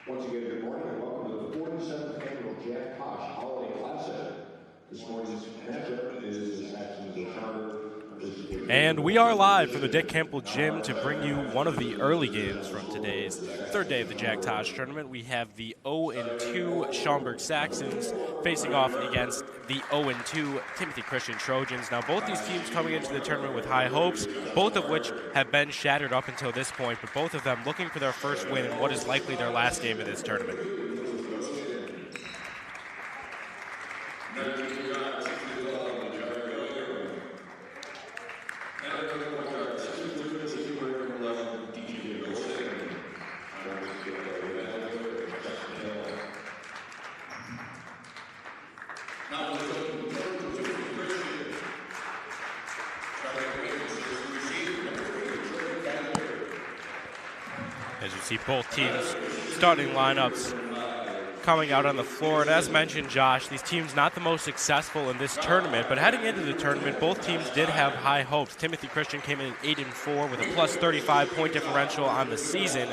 Once again, good morning and welcome to the 47th Annual Jack Tosh Holiday Classic. This morning's matchup is the Saxons of Schaumburg. And we are live from the Dick Campbell Gym to bring you one of the early games from today's third day of the Jack Tosh tournament. We have the 0-2 Schaumburg Saxons facing off against the 0-2 Timothy Christian Trojans. Now, both these teams coming into the tournament with high hopes, both of which have been shattered up until this point, but both of them looking for their first win in what is likely their last game of this tournament. As you see both teams' starting lineups coming out on the floor. And as mentioned, Josh, these teams not the most successful in this tournament, but heading into the tournament, both teams did have high hopes. Timothy Christian came in at 8-4 with a plus 35 point differential on the season.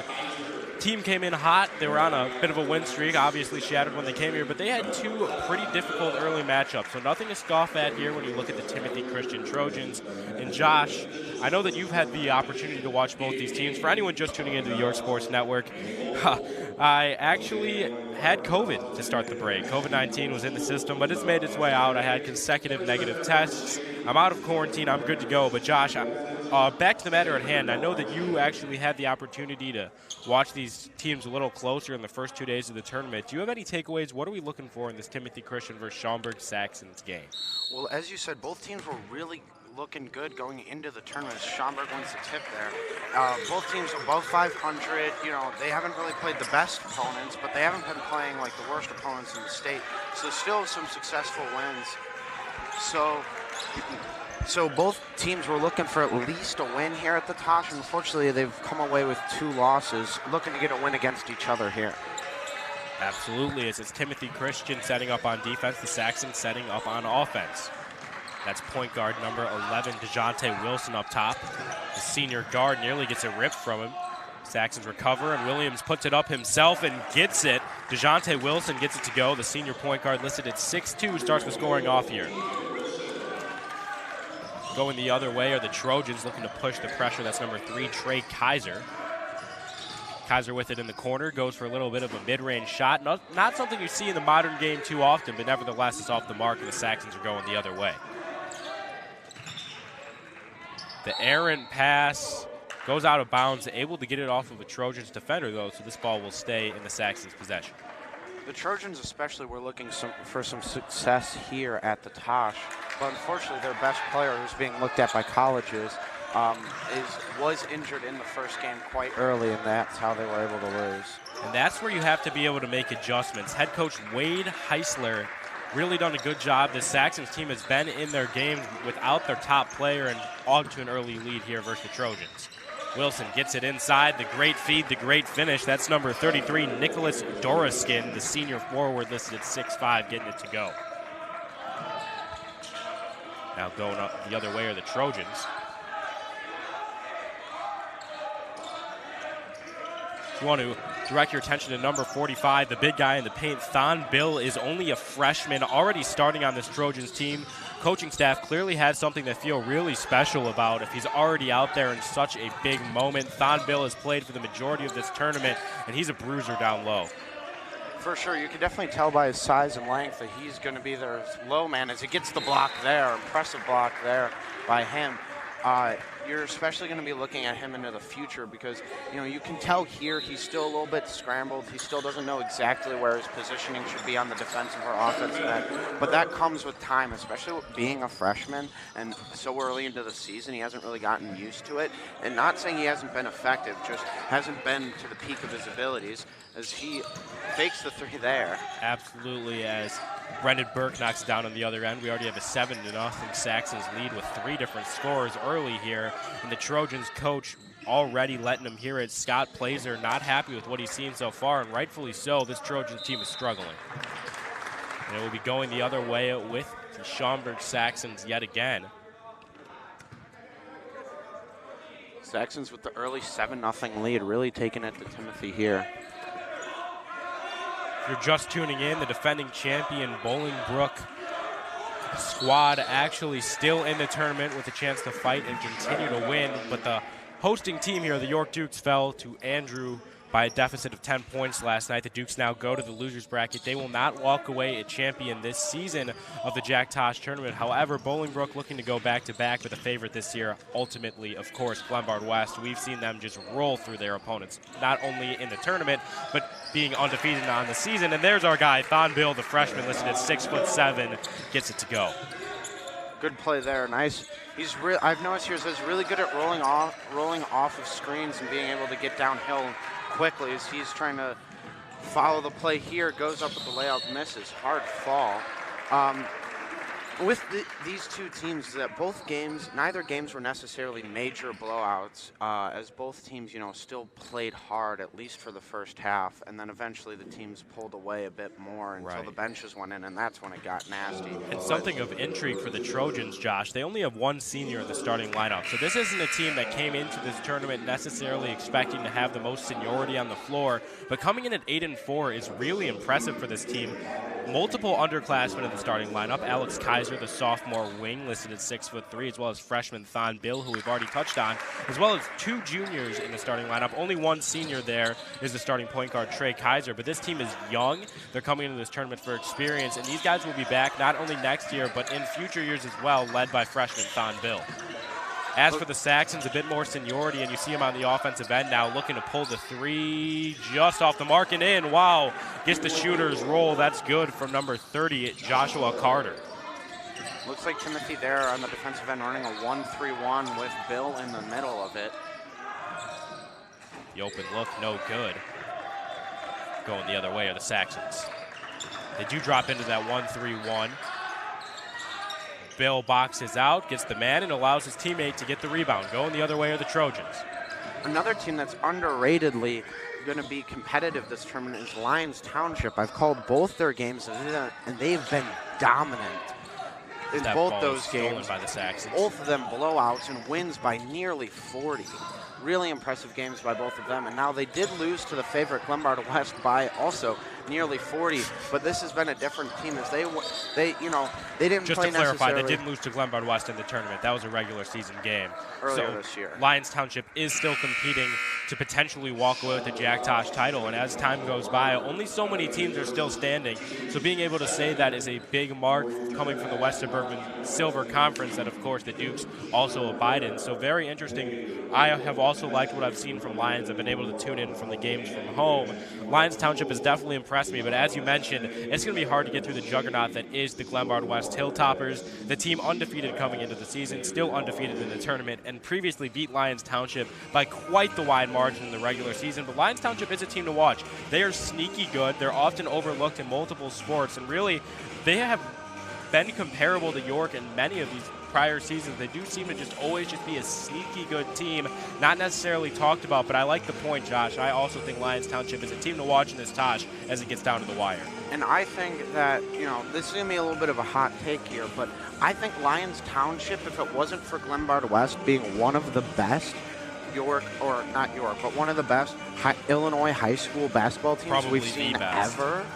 Team came in hot. They were on a bit of a win streak, obviously shattered when they came here, but they had two pretty difficult early matchups, so nothing to scoff at here when you look at the Timothy Christian Trojans. And Josh, I know that you've had the opportunity to watch both these teams. For anyone just tuning into the York Sports Network, I actually had COVID to start the break. COVID-19 was in the system, but it's made its way out. I had consecutive negative tests. I'm out of quarantine. I'm good to go. But Josh, back to the matter at hand. I know that you actually had the opportunity to watch these teams a little closer in the first 2 days of the tournament. Do you have any takeaways? What are we looking for in this Timothy Christian versus Schaumburg Saxons game? Well, as you said, both teams were really looking good going into the tournament. Schaumburg wins the tip there. Both teams are above 500. You know, they haven't really played the best opponents, but they haven't been playing like the worst opponents in the state. So still some successful wins. So both teams were looking for at least a win here at the Tosh. Unfortunately, they've come away with 2 losses, looking to get a win against each other here. Absolutely. It's Timothy Christian setting up on defense, the Saxons setting up on offense. That's point guard number 11, DeJounte Wilson up top. The senior guard nearly gets it ripped from him. Saxons recover, and Williams puts it up himself and gets it. DeJounte Wilson gets it to go. The senior point guard listed at 6'2", starts the scoring off here. Going the other way are the Trojans looking to push the pressure. That's number 3, Trey Kaiser. Kaiser with it in the corner, goes for a little bit of a mid-range shot. Not something you see in the modern game too often, but nevertheless it's off the mark, and the Saxons are going the other way. The errant pass goes out of bounds, able to get it off of a Trojans defender, though, so this ball will stay in the Saxons' possession. The Trojans especially were looking for some success here at the Tosh, but unfortunately their best player, who's being looked at by colleges, was injured in the first game quite early, and that's how they were able to lose. And that's where you have to be able to make adjustments. Head coach Wade Heisler really done a good job. The Saxons team has been in their game without their top player and on to an early lead here versus the Trojans. Wilson gets it inside. The great feed, the great finish. That's number 33, Nicholas Doroskin, the senior forward listed at 6'5", getting it to go. Now going up the other way are the Trojans. If you want to direct your attention to number 45, the big guy in the paint, Thon Bill, is only a freshman, already starting on this Trojans team. Coaching staff clearly had something they feel really special about if he's already out there in such a big moment. Thon Bill has played for the majority of this tournament, and he's a bruiser down low. For sure, you can definitely tell by his size and length that he's going to be their low man as he gets the block there, impressive block there by him. You're especially going to be looking at him into the future because, you know, you can tell here he's still a little bit scrambled. He still doesn't know exactly where his positioning should be on the defensive or offensive end. But that comes with time, especially with being a freshman and so early into the season. He hasn't really gotten used to it. And not saying he hasn't been effective, just hasn't been to the peak of his abilities as he fakes the 3 there. Absolutely, as Brendan Burke knocks it down on the other end. We already have a 7-0 Saxons lead with 3 different scorers early here. And the Trojans coach already letting him hear it. Scott Plazer not happy with what he's seen so far, and rightfully so. This Trojans team is struggling. And it will be going the other way with the Schaumburg Saxons yet again. Saxons with the early 7-0 lead, really taking it to Timothy here. If you're just tuning in, the defending champion Bolingbrook squad actually still in the tournament with a chance to fight and continue to win, but the hosting team here, the York Dukes, fell to Andrew by a deficit of 10 points last night. The Dukes now go to the losers bracket. They will not walk away a champion this season of the Jack Tosh tournament. However, Bolingbrook looking to go back-to-back with a favorite this year. Ultimately, of course, Glenbard West. We've seen them just roll through their opponents, not only in the tournament, but being undefeated on the season. And there's our guy, Thon Bill, the freshman, listed at 6'7", gets it to go. Good play there, nice. I've noticed he's really good at rolling off of screens and being able to get downhill quickly as he's trying to follow the play here, goes up with the layout, misses, hard fall. With these two teams, that both games, neither games were necessarily major blowouts, as both teams, still played hard, at least for the first half, and then eventually the teams pulled away a bit more until the benches went in, and that's when it got nasty. And something of intrigue for the Trojans, Josh, they only have one senior in the starting lineup, so this isn't a team that came into this tournament necessarily expecting to have the most seniority on the floor, but coming in at 8-4 is really impressive for this team. Multiple underclassmen in the starting lineup. Alex Kaiser, the sophomore wing, listed at 6'3", as well as freshman Thon Bill, who we've already touched on, as well as two juniors in the starting lineup. Only one senior there is the starting point guard, Trey Kaiser. But this team is young. They're coming into this tournament for experience, and these guys will be back not only next year, but in future years as well, led by freshman Thon Bill. As for the Saxons, a bit more seniority, and you see him on the offensive end now looking to pull the three just off the mark and in. Wow, gets the shooter's roll. That's good from number 30, Joshua Carter. Looks like Timothy there on the defensive end running a 1-3-1 with Bill in the middle of it. The open look, no good. Going the other way are the Saxons. They do drop into that 1-3-1. Bill boxes out, gets the man, and allows his teammate to get the rebound. Going the other way are the Trojans. Another team that's underratedly going to be competitive this tournament is Lyons Township. I've called both their games, and they've been dominant in both those games. By the Saxons. Both of them blowouts and wins by nearly 40. Really impressive games by both of them. And now they did lose to the favorite Glenbard West by also nearly 40. But this has been a different team as they didn't Just play to clarify, necessarily. they didn't lose to Glenbard West in the tournament. That was a regular season game. Earlier this year. Lyons Township is still competing to potentially walk away with the Jack Tosh title. And as time goes by, only so many teams are still standing. So being able to say that is a big mark coming from the West Suburban Silver Conference that, of course, the Dukes also abide in. So very interesting. I have also liked what I've seen from Lyons. I've been able to tune in from the games from home. Lyons Township has definitely impressed me, but as you mentioned, it's going to be hard to get through the juggernaut that is the Glenbard West Hilltoppers. The team undefeated coming into the season, still undefeated in the tournament, and previously beat Lyons Township by quite the wide margin in the regular season. But Lyons Township is a team to watch. They are sneaky good. They're often overlooked in multiple sports, and really, they have been comparable to York in many of these prior seasons. They do seem to just always just be a sneaky good team, not necessarily talked about, but I like the point, Josh. I also think Lyons Township is a team to watch in this Tosh as it gets down to the wire. And I think that, this is going to be a little bit of a hot take here, but I think Lyons Township, if it wasn't for Glenbard West being one of the best one of the best Illinois high school basketball teams Probably we've seen best. ever,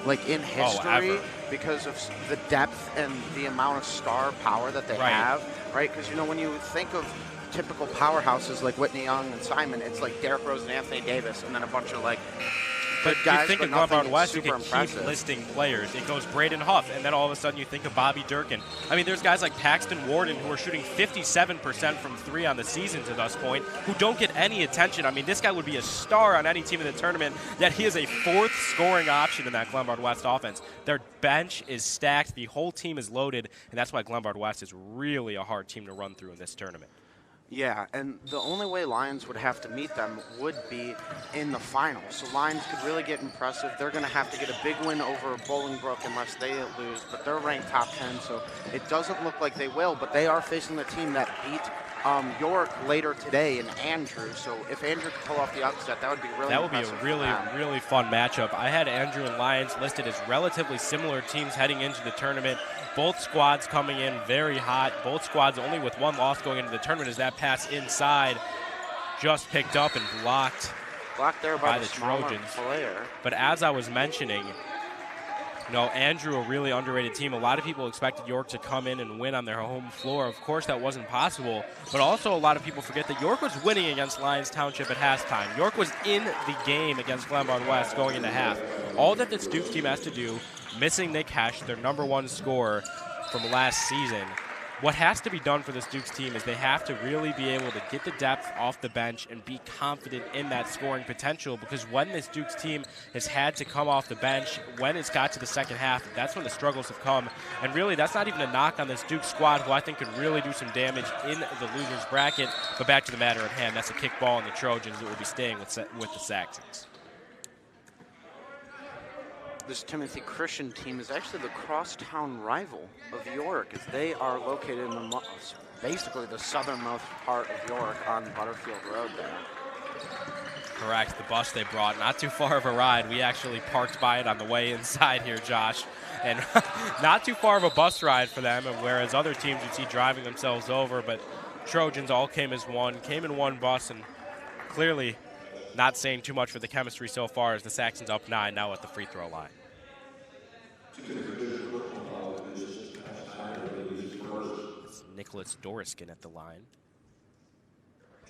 like in history, ever. because of the depth and the amount of star power that they have, right? Because, when you think of typical powerhouses like Whitney Young and Simon, it's like Derrick Rose and Anthony Davis, and then a bunch of But guys, you think but of Glenbard nothing West, you super can impressive. keep listing players. It goes Braden Huff, and then all of a sudden you think of Bobby Durkin. I mean, there's guys like Paxton Warden who are shooting 57% from three on the season to this point, who don't get any attention. I mean, this guy would be a star on any team in the tournament, yet he is a fourth scoring option in that Glenbard West offense. Their bench is stacked. The whole team is loaded, and that's why Glenbard West is really a hard team to run through in this tournament. Yeah, and the only way Lyons would have to meet them would be in the final. So Lyons could really get impressive. They're going to have to get a big win over Bolingbrook unless they lose, but they're ranked top 10, so it doesn't look like they will, but they are facing the team that beat York later today in Andrew. So if Andrew could pull off the upset, that would be really impressive. That would be a really fun matchup. I had Andrew and Lyons listed as relatively similar teams heading into the tournament. Both squads coming in very hot. Both squads only with one loss going into the tournament as that pass inside just picked up and blocked Blocked there by the the smaller Trojans. player. But as I was mentioning, Andrew, a really underrated team. A lot of people expected York to come in and win on their home floor. Of course, that wasn't possible. But also, a lot of people forget that York was winning against Lyons Township at halftime. York was in the game against Glenbard West going into half. All that this Dukes team has to do, missing Nick Hesh, their #1 scorer from last season, what has to be done for this Dukes team is they have to really be able to get the depth off the bench and be confident in that scoring potential, because when this Dukes team has had to come off the bench, when it's got to the second half, that's when the struggles have come. And really, that's not even a knock on this Dukes squad, who I think could really do some damage in the losers bracket. But back to the matter at hand, that's a kickball on the Trojans that will be staying with the Saxons. This Timothy Christian team is actually the crosstown rival of York, as they are located in basically the southernmost part of York on Butterfield Road there. Correct. The bus they brought, not too far of a ride. We actually parked by it on the way inside here, Josh. And not too far of a bus ride for them, whereas other teams you'd see driving themselves over. But Trojans all came in one bus, and clearly not saying too much for the chemistry so far, as the Saxons up 9 now at the free throw line. It's Nicholas Doriskin at the line.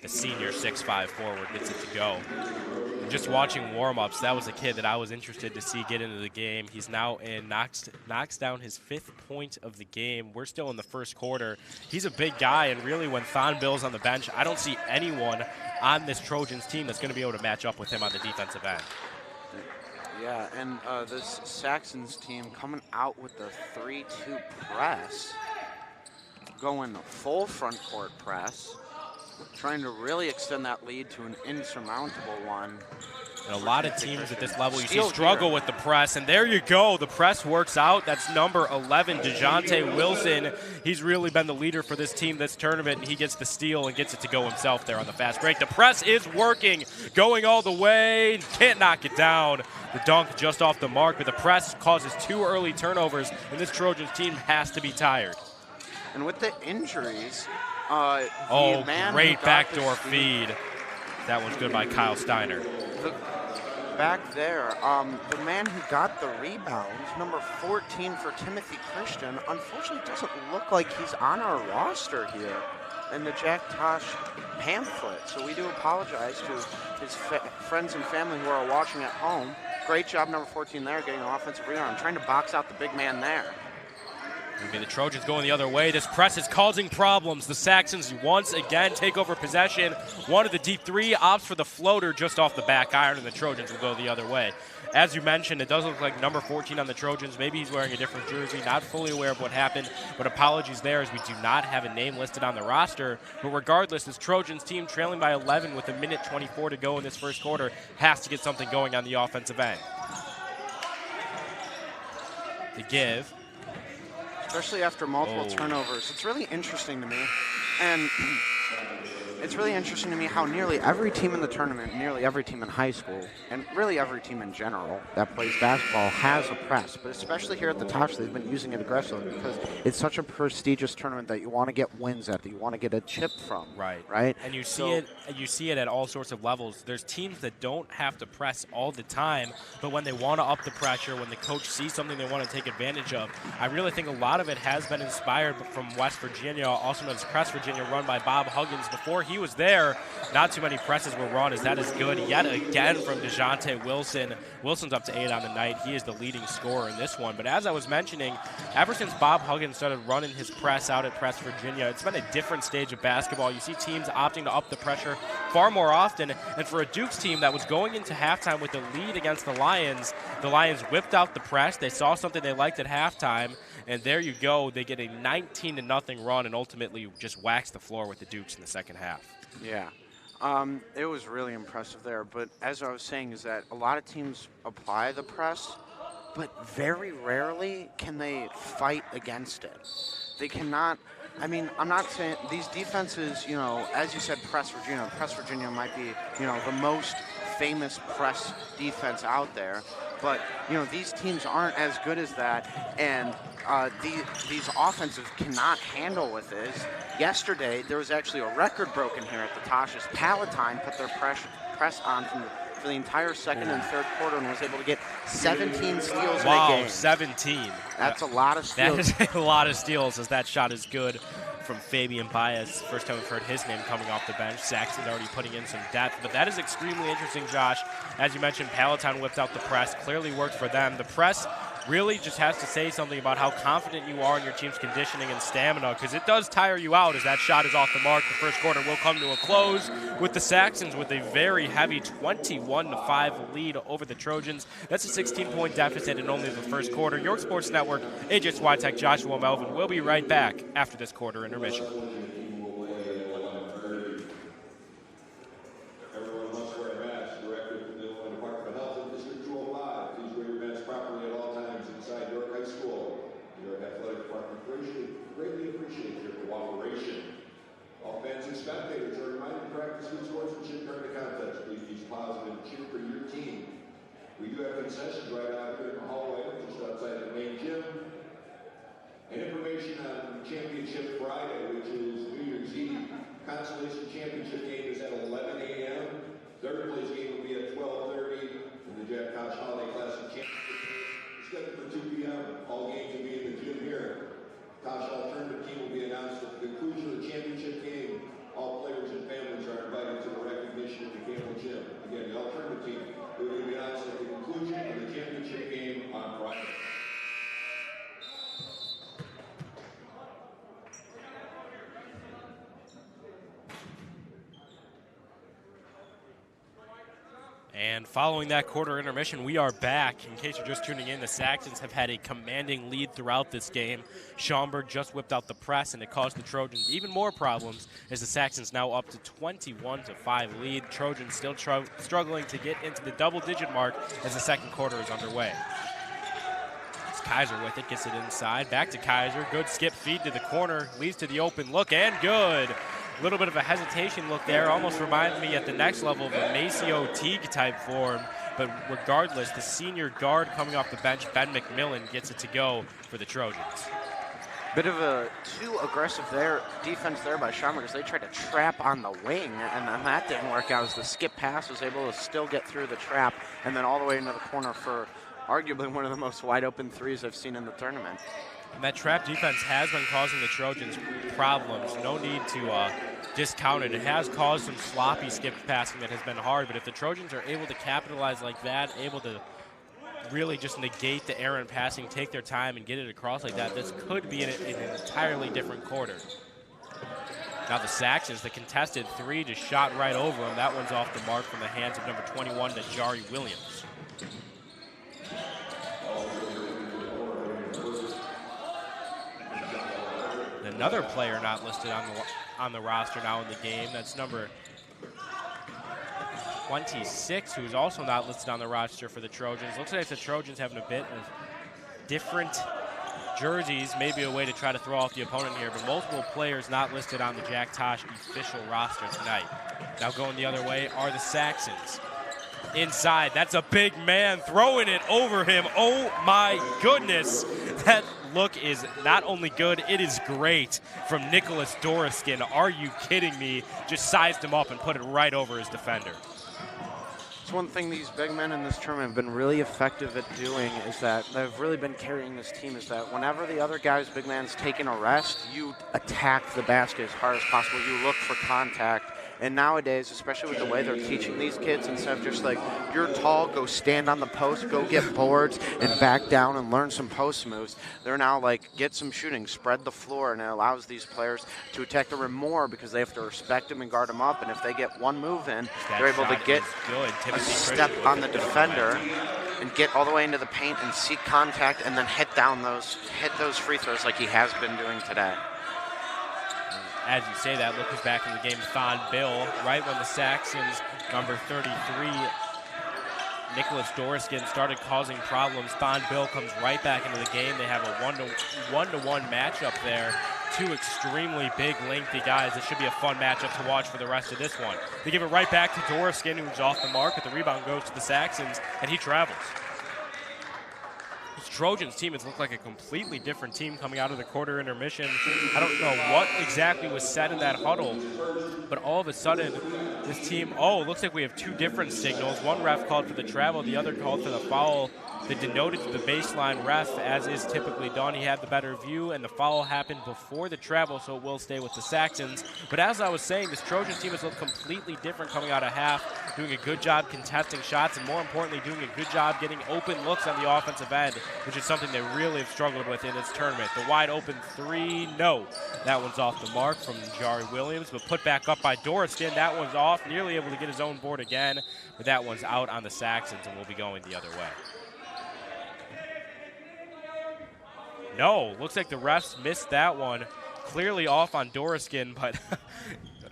The senior 6'5" forward gets it to go. And just watching warm-ups, that was a kid that I was interested to see get into the game. He's now in, knocks down his 5th point of the game. We're still in the first quarter. He's a big guy, and really when Thon Bill's on the bench, I don't see anyone on this Trojans team that's going to be able to match up with him on the defensive end. Yeah, and this Saxons team coming out with the 3-2 press, going full front court press, trying to really extend that lead to an insurmountable one. And a lot of teams at this level, you see, struggle with the press. And there you go. The press works out. That's number 11, DeJounte Wilson. He's really been the leader for this team this tournament, and he gets the steal and gets it to go himself there on the fast break. The press is working, going all the way. Can't knock it down. The dunk just off the mark, but the press causes 2 early turnovers, and this Trojans team has to be tired. And with the injuries, great backdoor feed. That one's good by Kyle Steiner. Back there, the man who got the rebounds, number 14 for Timothy Christian, unfortunately doesn't look like he's on our roster here in the Jack Tosh pamphlet. So we do apologize to his friends and family who are watching at home. Great job, number 14 there, getting an offensive rebound, trying to box out the big man there. Okay, the Trojans going the other way. This press is causing problems. The Saxons once again take over possession. One of the deep 3 opts for the floater just off the back iron, and the Trojans will go the other way. As you mentioned, it does look like number 14 on the Trojans. Maybe he's wearing a different jersey. Not fully aware of what happened, but apologies there, as we do not have a name listed on the roster. But regardless, this Trojans team, trailing by 11 with 1:24 to go in this first quarter, has to get something going on the offensive end. The give. Especially after multiple turnovers. It's really interesting to me. And it's really interesting to me how nearly every team in the tournament, nearly every team in high school, and really every team in general that plays basketball has a press. But especially here at the Tosh, they've been using it aggressively because it's such a prestigious tournament that you want to get wins at, that you want to get a chip from. Right? And you see it at all sorts of levels. There's teams that don't have to press all the time, but when they want to up the pressure, when the coach sees something they want to take advantage of, I really think a lot of it has been inspired from West Virginia, also known as Crest Virginia, run by Bob Huggins. Before he was there, not too many presses were run, as that is good yet again from DeJounte Wilson. Wilson's up to 8 on the night. He is the leading scorer in this one. But as I was mentioning, ever since Bob Huggins started running his press out at Crest Virginia, it's been a different stage of basketball. You see teams opting to up the pressure far more often. And for a Dukes team that was going into halftime with the lead against the Lions whipped out the press. They saw something they liked at halftime, and there you go. They get a 19-0 run and ultimately just wax the floor with the Dukes in the second half. Yeah. It was really impressive there. But as I was saying, is that a lot of teams apply the press, but very rarely can they fight against it. They cannot. I mean, I'm not saying these defenses, as you said, Press Virginia might be, the most famous press defense out there. But, these teams aren't as good as that, and these offenses cannot handle with this. Yesterday, there was actually a record broken here at the Tosh. Palatine put their press on from for the entire second and third quarter and was able to get 17 steals in a Wow, game. 17. That's a lot of steals. That is a lot of steals, as that shot is good from Fabian Baez. First time we've heard his name coming off the bench. Saxon's already putting in some depth, but that is extremely interesting, Josh. As you mentioned, Palatine whipped out the press. Clearly worked for them. The press really just has to say something about how confident you are in your team's conditioning and stamina, because it does tire you out as that shot is off the mark. The first quarter will come to a close with the Saxons with a very heavy 21-5 lead over the Trojans. That's a 16-point deficit in only the first quarter. York Sports Network, AJ Switek, Joshua Melvin. We'll be right back after this quarter intermission. Greatly appreciate your cooperation. All fans and spectators are reminded to practice good sportsmanship during the contest. Please be positive and cheer for your team. We do have concessions right out here in the hallway, just outside the main gym. And information on Championship Friday, which is New Year's Eve. Consolation Championship game is at 11 a.m. Third place game will be at 12:30. And the Jack Tosh Holiday Classic Championship is scheduled for 2 p.m. All games will be in the gym here. Tosh Alternative Team will be announced at the conclusion of the championship game. All players and families are invited to the recognition of the Campbell Gym. Again, the Alternative Team will be announced at the conclusion of the championship game on Friday. And following that quarter intermission, we are back. In case you're just tuning in, the Saxons have had a commanding lead throughout this game. Schaumburg just whipped out the press, and it caused the Trojans even more problems as the Saxons now up to 21-5 lead. Trojans still struggling to get into the double-digit mark as the second quarter is underway. It's Kaiser with it, gets it inside. Back to Kaiser. Good skip feed to the corner, leads to the open look, and good. A little bit of a hesitation look there, almost reminded me at the next level of a Maceo Teague type form. But regardless, the senior guard coming off the bench, Ben McMillan, gets it to go for the Trojans. Bit of a too aggressive defense there by Schaumburg as they tried to trap on the wing, and then that didn't work out as the skip pass was able to still get through the trap and then all the way into the corner for arguably one of the most wide open threes I've seen in the tournament. And that trap defense has been causing the Trojans problems. No need to discount it. It has caused some sloppy skip passing that has been hard, but if the Trojans are able to capitalize like that, able to really just negate the errant passing, take their time and get it across like that, this could be an entirely different quarter. Now the Saxons, the contested three just shot right over him. That one's off the mark from the hands of number 21, Najari Williams. Another player not listed on the roster now in the game. That's number 26, who's also not listed on the roster for the Trojans. Looks like the Trojans having a bit of different jerseys, maybe a way to try to throw off the opponent here, but multiple players not listed on the Jack Tosh official roster tonight. Now going the other way are the Saxons. Inside, that's a big man throwing it over him. Oh my goodness. That look is not only good, it is great from Nicholas Doriskin. Are you kidding me? Just sized him up and put it right over his defender. It's one thing these big men in this tournament have been really effective at doing is that they've really been carrying this team is that whenever the other guy's big man's taking a rest, you attack the basket as hard as possible. You look for contact. And nowadays, especially with the way they're teaching these kids, instead of just like, you're tall, go stand on the post, go get boards, and back down and learn some post moves, they're now like, get some shooting, spread the floor, and it allows these players to attack the rim more because they have to respect them and guard them up. And if they get one move in, they're able to get a step on the defender and get all the way into the paint and seek contact and then hit those free throws like he has been doing today. As you say that, look who's back in the game, Thon Bill. Right when the Saxons, number 33, Nicholas Doriskin, started causing problems, Thon Bill comes right back into the game. They have a one-to-one matchup there. Two extremely big, lengthy guys. It should be a fun matchup to watch for the rest of this one. They give it right back to Doriskin, who's off the mark, but the rebound goes to the Saxons, and he travels. this Trojans team has looked like a completely different team coming out of the quarter intermission. I don't know what exactly was said in that huddle, but all of a sudden, this team, looks like we have two different signals. One ref called for the travel, the other called for the foul that denoted to the baseline ref, as is typically done. He had the better view, and the foul happened before the travel, so it will stay with the Saxons. But as I was saying, this Trojans team has looked completely different coming out of half, doing a good job contesting shots, and more importantly, doing a good job getting open looks on the offensive end, which is something they really have struggled with in this tournament. The wide open three, no. That one's off the mark from Jari Williams, but put back up by Doriskin. That one's off, nearly able to get his own board again, but that one's out on the Saxons and will be going the other way. No, looks like the refs missed that one. Clearly off on Doriskin, but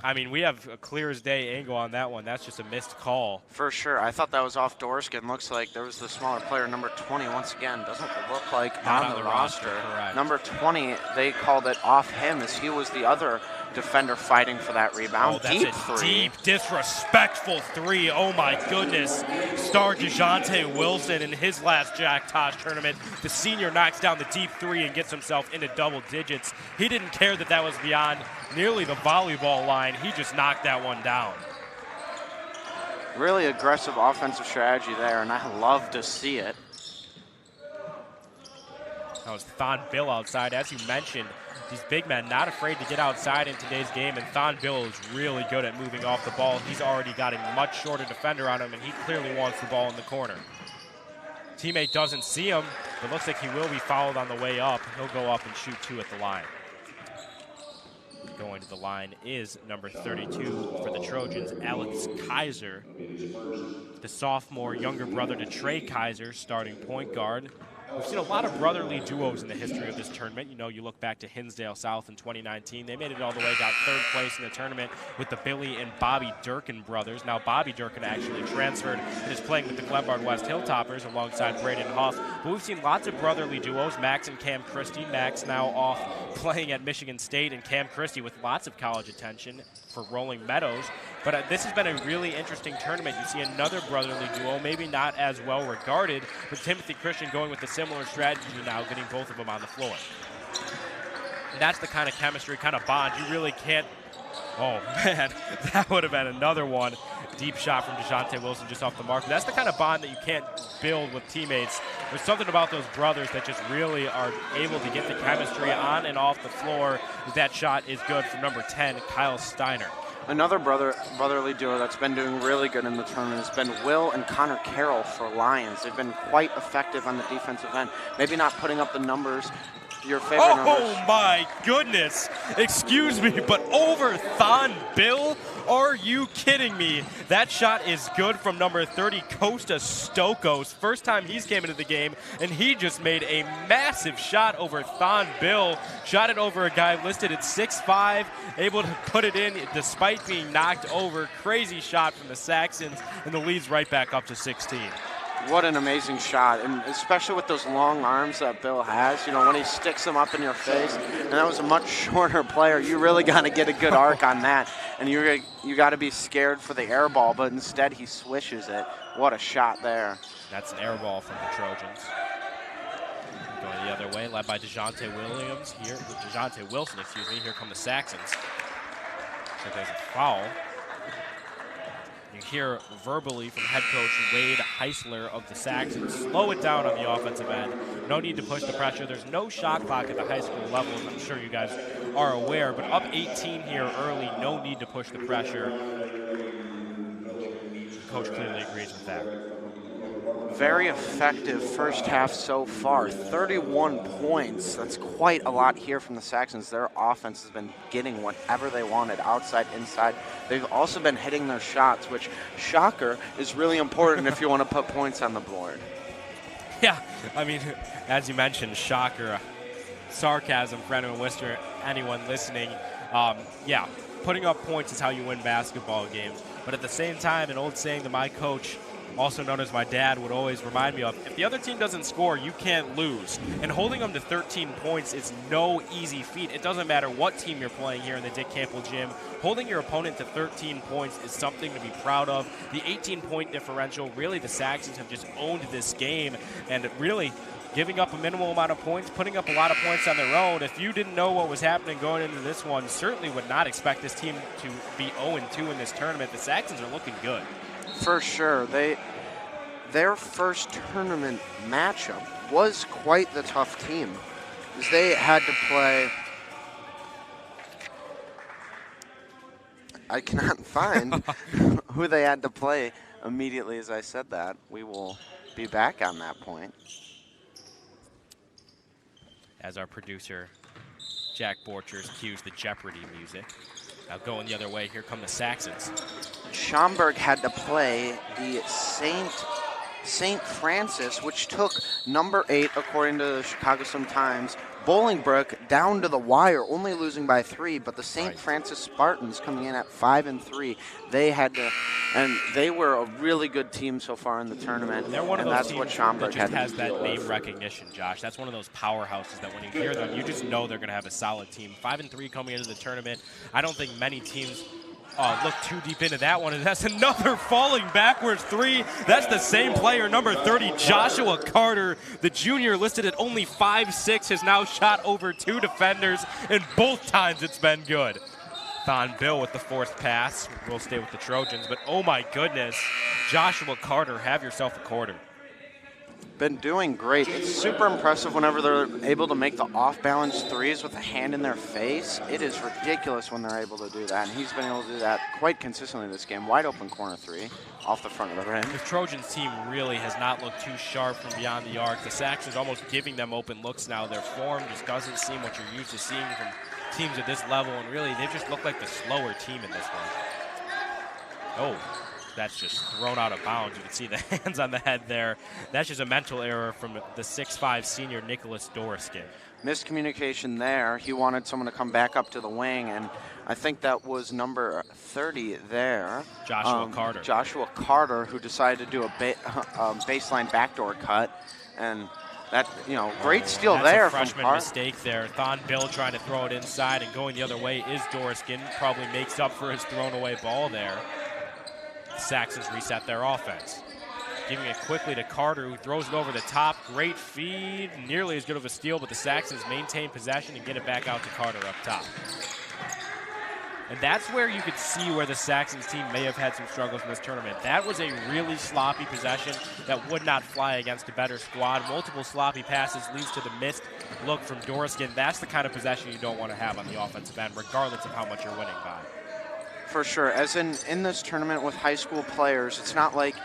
I mean, we have a clear as day angle on that one. That's just a missed call. For sure. I thought that was off Doriskin. Looks like there was the smaller player, number 20, once again. Doesn't look like Not on the roster. Correct. Number 20, they called it off him as he was the other defender fighting for that rebound. That's deep a three. deep, disrespectful three. Oh my goodness. Star DeJounte Wilson in his last Jack Tosh tournament. The senior knocks down the deep three and gets himself into double digits. He didn't care that was beyond nearly the volleyball line. He just knocked that one down. Really aggressive offensive strategy there, and I love to see it. That was Thon Bill outside. As you mentioned, these big men not afraid to get outside in today's game, and Thon Bill is really good at moving off the ball. He's already got a much shorter defender on him, and he clearly wants the ball in the corner. Teammate doesn't see him, but looks like he will be fouled on the way up. He'll go up and shoot two at the line. Going to the line is number 32 for the Trojans, Alex Kaiser. The sophomore, younger brother to Trey Kaiser, starting point guard. We've seen a lot of brotherly duos in the history of this tournament. You know, you look back to Hinsdale South in 2019. They made it all the way, got third place in the tournament with the Billy and Bobby Durkin brothers. Now Bobby Durkin actually transferred and is playing with the Glenbard West Hilltoppers alongside Braden Huff. But we've seen lots of brotherly duos, Max and Cam Christie. Max now off playing at Michigan State, and Cam Christie with lots of college attention for Rolling Meadows. But this has been a really interesting tournament. You see another brotherly duo, maybe not as well regarded, but Timothy Christian going with a similar strategy now, getting both of them on the floor. And that's the kind of chemistry, kind of bond you really can't. Oh man, that would have been another one. Deep shot from DeJounte Wilson just off the mark. That's the kind of bond that you can't build with teammates. There's something about those brothers that just really are able to get the chemistry on and off the floor. That shot is good from number 10, Kyle Steiner. Another brotherly duo that's been doing really good in the tournament has been Will and Connor Carroll for Lions. They've been quite effective on the defensive end. Maybe not putting up the numbers, your favorite numbers. Oh my goodness. Excuse me, but over Thon Bill? Are you kidding me? That shot is good from number 30, Costa Stokos. First time he's came into the game, and he just made a massive shot over Thon Bill. Shot it over a guy listed at 6'5", able to put it in despite being knocked over. Crazy shot from the Saxons, and the lead's right back up to 16. What an amazing shot, and especially with those long arms that Bill has, you know, when he sticks them up in your face, and that was a much shorter player, you really got to get a good arc on that, and you got to be scared for the air ball, but instead he swishes it. What a shot there. That's an air ball from the Trojans. Going the other way, led by DeJounte Wilson, excuse me. Here come the Saxons. So there's a foul. You hear verbally from head coach Wade Heisler of the Saxons, slow it down on the offensive end. No need to push the pressure. There's no shot clock at the high school level, as I'm sure you guys are aware, but up 18 here early, no need to push the pressure. Coach clearly agrees with that. Very effective first half so far. 31 points. That's quite a lot here from the Saxons. Their offense has been getting whatever they wanted, outside, inside. They've also been hitting their shots, which, shocker, is really important if you want to put points on the board. Yeah, I mean, as you mentioned, shocker, sarcasm for anyone listening. Yeah, putting up points is how you win basketball games. But at the same time, an old saying that my coach, also known as my dad, would always remind me of, if the other team doesn't score, you can't lose. And holding them to 13 points is no easy feat. It doesn't matter what team you're playing here in the Dick Campbell gym. Holding your opponent to 13 points is something to be proud of. The 18-point differential, really the Saxons have just owned this game and really giving up a minimal amount of points, putting up a lot of points on their own. If you didn't know what was happening going into this one, certainly would not expect this team to be 0-2 in this tournament. The Saxons are looking good. For sure. Their first tournament matchup was quite the tough team, as they had to play. I cannot find who they had to play immediately as I said that. We will be back on that point. As our producer, Jack Borchers, cues the Jeopardy music. Now going the other way, here come the Saxons. Schaumburg had to play the St. Francis, which took number 8, according to the Chicago Sun-Times, Bolingbrook down to the wire, only losing by 3. But the St. Francis Spartans coming in at 5-3. They had to, and they were a really good team so far in the tournament. They're one of those teams what Schaumburg that just had has that name recognition, Josh. That's one of those powerhouses that when you hear them, you just know they're going to have a solid team. 5-3 coming into the tournament. I don't think many teams look too deep into that one, and that's another falling backwards 3. That's the same player, number 30, Joshua Carter. The junior listed at only 5'6", has now shot over 2 defenders, and both times it's been good. Thon Bill with the 4th pass. We'll stay with the Trojans, but oh my goodness, Joshua Carter, have yourself a quarter. Been doing great. It's super impressive whenever they're able to make the off-balance threes with a hand in their face. It is ridiculous when they're able to do that, and he's been able to do that quite consistently this game. Wide open corner 3 off the front of the rim. The Trojans team really has not looked too sharp from beyond the arc. The Saxons almost giving them open looks now. Their form just doesn't seem what you're used to seeing from teams at this level, and really they've just looked like the slower team in this one. Oh. That's just thrown out of bounds. You can see the hands on the head there. That's just a mental error from the 6'5" senior Nicholas Doriskin. Miscommunication there. He wanted someone to come back up to the wing, and I think that was number 30 there. Joshua Carter. Joshua Carter, who decided to do a baseline backdoor cut, and that, great steal there from Carter. That's a freshman mistake there. Thon Bill trying to throw it inside, and going the other way is Doriskin. Probably makes up for his thrown away ball there. Saxons reset their offense. Giving it quickly to Carter, who throws it over the top. Great feed, nearly as good of a steal, but the Saxons maintain possession and get it back out to Carter up top. And that's where you could see where the Saxons team may have had some struggles in this tournament. That was a really sloppy possession that would not fly against a better squad. Multiple sloppy passes leads to the missed look from Doriskin. That's the kind of possession you don't want to have on the offensive end, regardless of how much you're winning by. For sure. As in this tournament with high school players, it's not like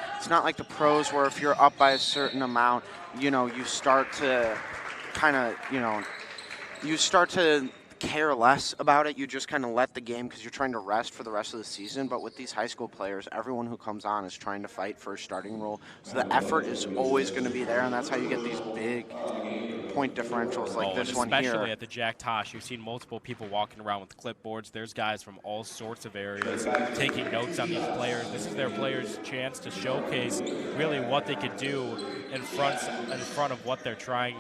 the pros where if you're up by a certain amount, you start to you start to care less about it. You just kind of let the game because you're trying to rest for the rest of the season. But with these high school players, everyone who comes on is trying to fight for a starting role. So the effort is always going to be there, and that's how you get these big point differentials like this one here. Especially at the Jack Tosh, you've seen multiple people walking around with clipboards. There's guys from all sorts of areas taking notes on these players. This is their players' chance to showcase really what they could do in front of what they're trying,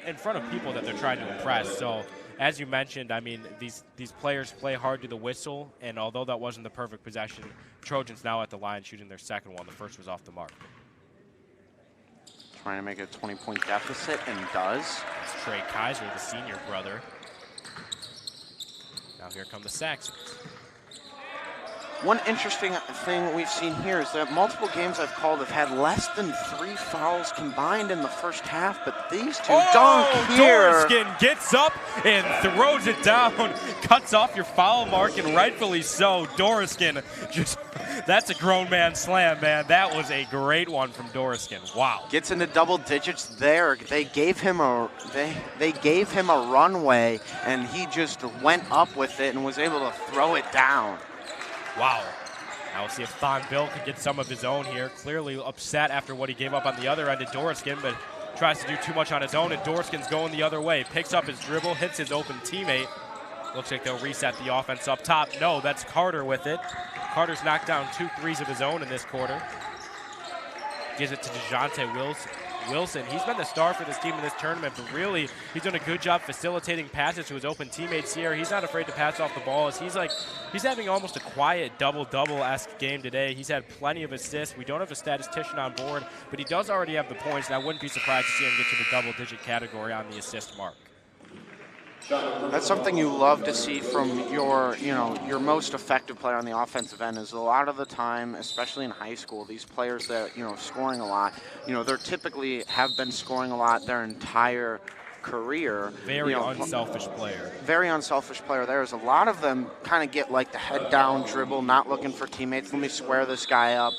in front of people that they're trying to impress. So, as you mentioned, I mean, these players play hard to the whistle, and although that wasn't the perfect possession, Trojans now at the line shooting their second one. The first was off the mark. Trying to make a 20-point deficit, and does. It's Trey Kaiser, the senior brother. Now here come the Saxons. One interesting thing we've seen here is that multiple games I've called have had less than 3 fouls combined in the first half, but these two dunk here. Doriskin gets up and throws it down, cuts off your foul mark, and rightfully so. Doriskin just, that's a grown man slam, man. That was a great one from Doriskin. Wow. Gets into double digits there. They gave him a runway, and he just went up with it and was able to throw it down. Wow. Now we'll see if Thon Bill could get some of his own here. Clearly upset after what he gave up on the other end of Doriskin, but tries to do too much on his own, and Doriskin's going the other way. Picks up his dribble, hits his open teammate. Looks like they'll reset the offense up top. No, that's Carter with it. Carter's knocked down 2 threes of his own in this quarter. Gives it to DeJounte Wilson. He's been the star for this team in this tournament, but really he's done a good job facilitating passes to his open teammates here. He's not afraid to pass off the ball. He's having almost a quiet double-double-esque game today. He's had plenty of assists. We don't have a statistician on board, but he does already have the points, and I wouldn't be surprised to see him get to the double-digit category on the assist mark. That's something you love to see from your most effective player on the offensive end. Is a lot of the time, especially in high school, these players that scoring a lot, they're typically have been scoring a lot their entire career. Very unselfish player. Very unselfish player. There's a lot of them kind of get like the head down dribble, not looking for teammates. Let me square this guy up.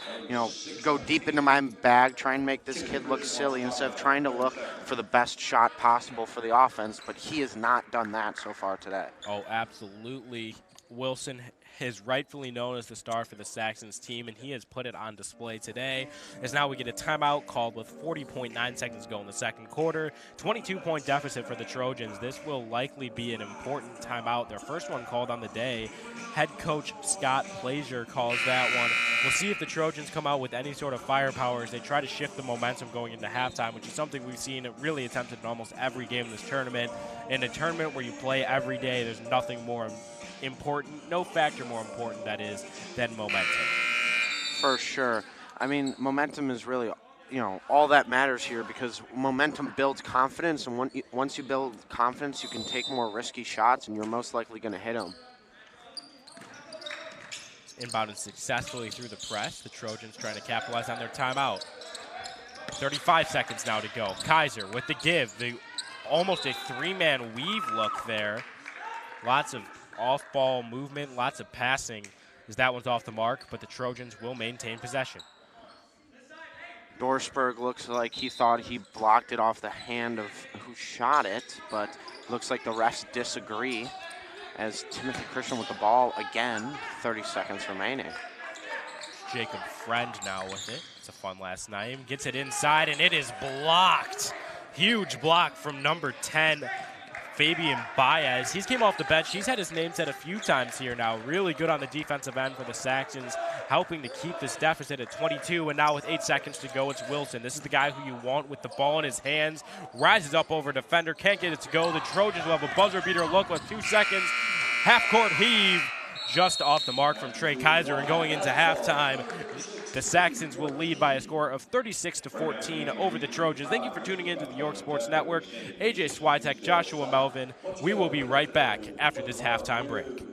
Go deep into my bag, try and make this kid look silly instead of trying to look for the best shot possible for the offense. But he has not done that so far today. Oh, absolutely. Wilson is rightfully known as the star for the Saxons team, and he has put it on display today. As now we get a timeout called with 40.9 seconds to go in the second quarter. 22-point deficit for the Trojans. This will likely be an important timeout. Their first one called on the day. Head coach Scott Plazier calls that one. We'll see if the Trojans come out with any sort of firepower as they try to shift the momentum going into halftime, which is something we've seen really attempted in almost every game in this tournament. In a tournament where you play every day, there's nothing more important, no factor more important, that is, than momentum. For sure. I mean, momentum is really, all that matters here because momentum builds confidence, and once you build confidence, you can take more risky shots, and you're most likely going to hit them. Inbounded successfully through the press. The Trojans trying to capitalize on their timeout. 35 seconds now to go. Kaiser with the give. Almost a three-man weave look there. Lots of off-ball movement, lots of passing as that one's off the mark, but the Trojans will maintain possession. Dorsberg looks like he thought he blocked it off the hand of who shot it, but looks like the rest disagree as Timothy Christian with the ball again, 30 seconds remaining. Jacob Friend now with it. It's a fun last name. Gets it inside, and it is blocked. Huge block from number 10, Fabian Baez. He's came off the bench. He's had his name said a few times here now. Really good on the defensive end for the Saxons, helping to keep this deficit at 22. And now with 8 seconds to go, it's Wilson. This is the guy who you want with the ball in his hands. Rises up over defender, can't get it to go. The Trojans will have a buzzer beater look with 2 seconds. Half-court heave just off the mark from Trey Kaiser. And going into halftime, the Saxons will lead by a score of 36-14 over the Trojans. Thank you for tuning in to the York Sports Network. AJ Switek, Joshua Melvin. We will be right back after this halftime break.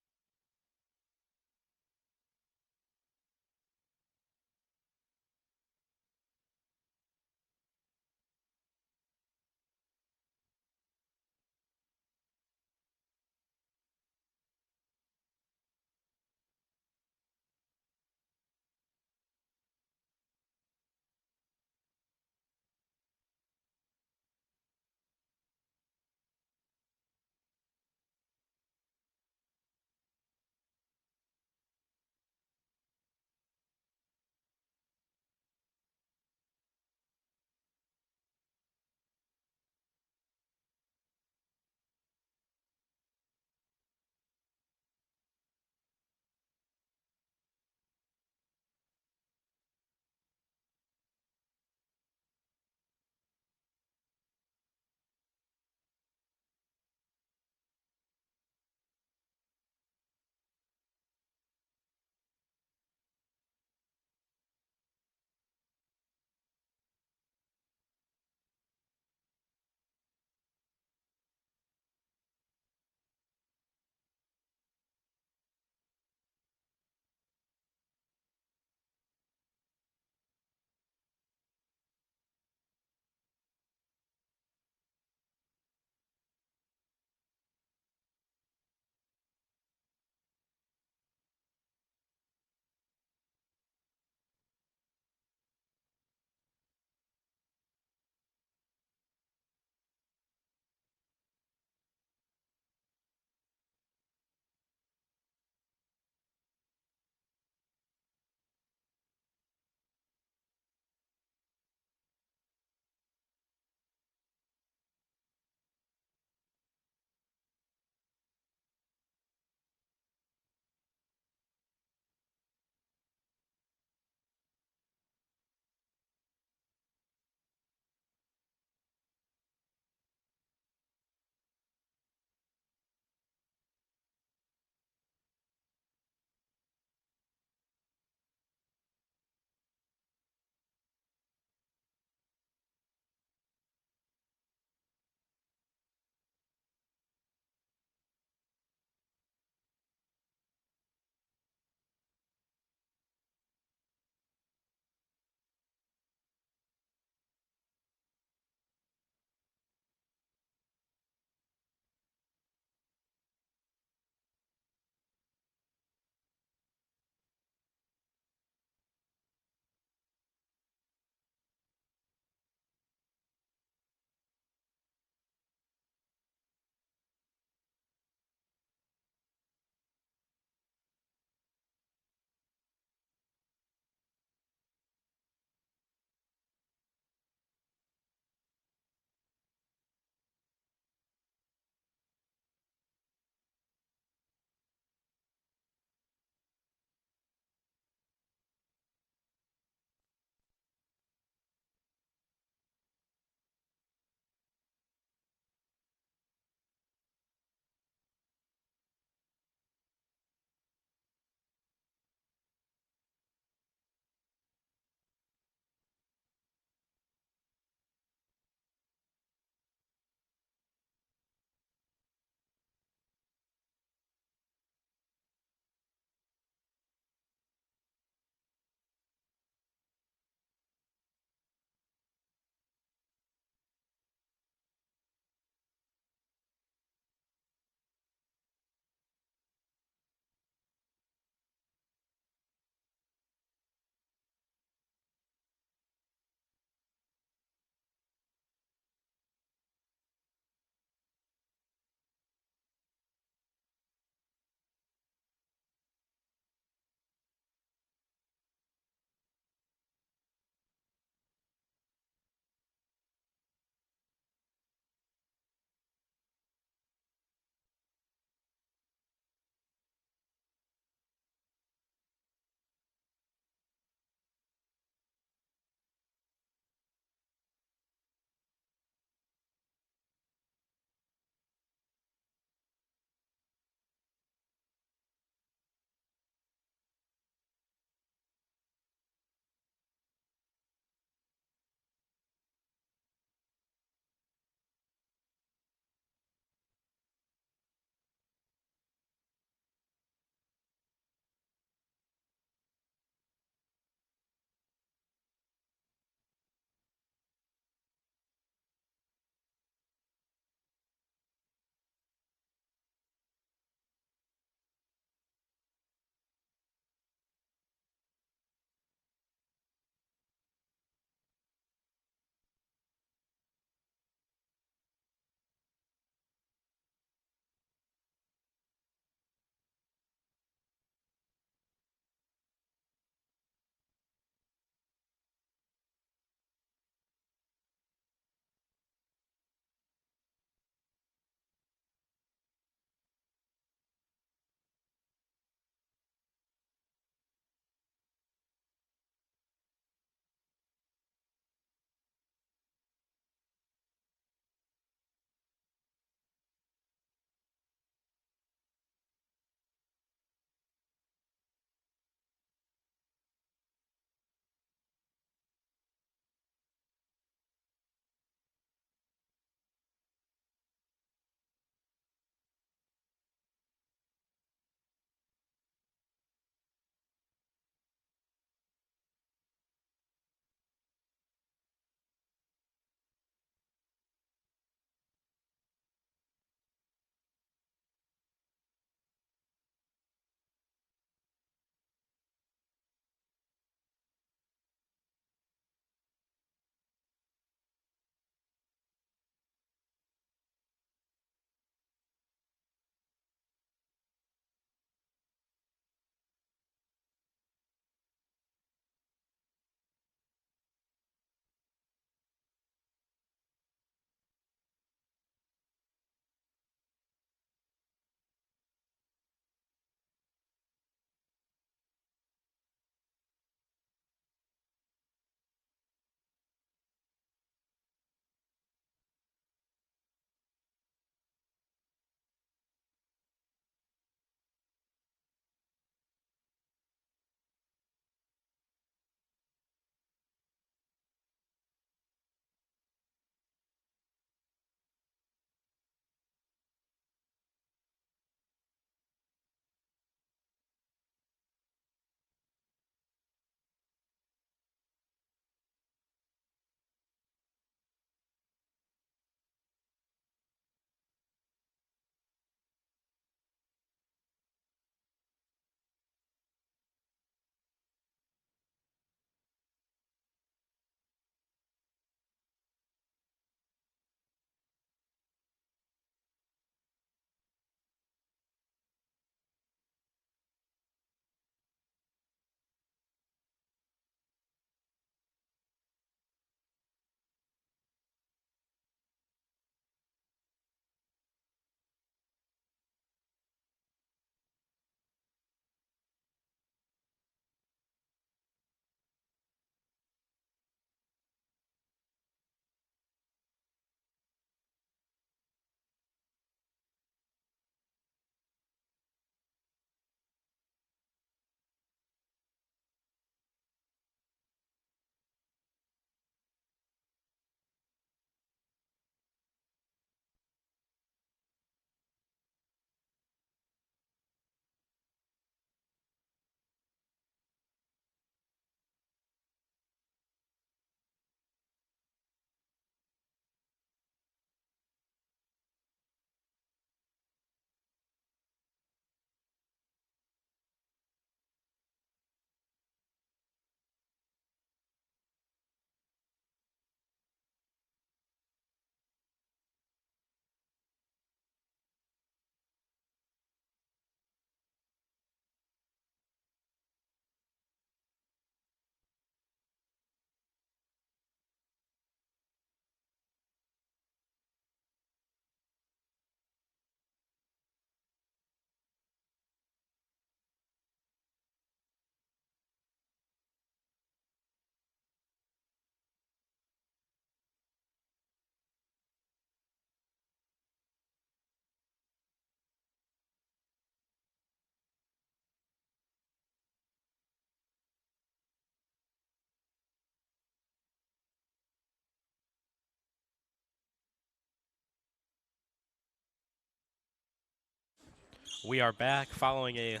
We are back following a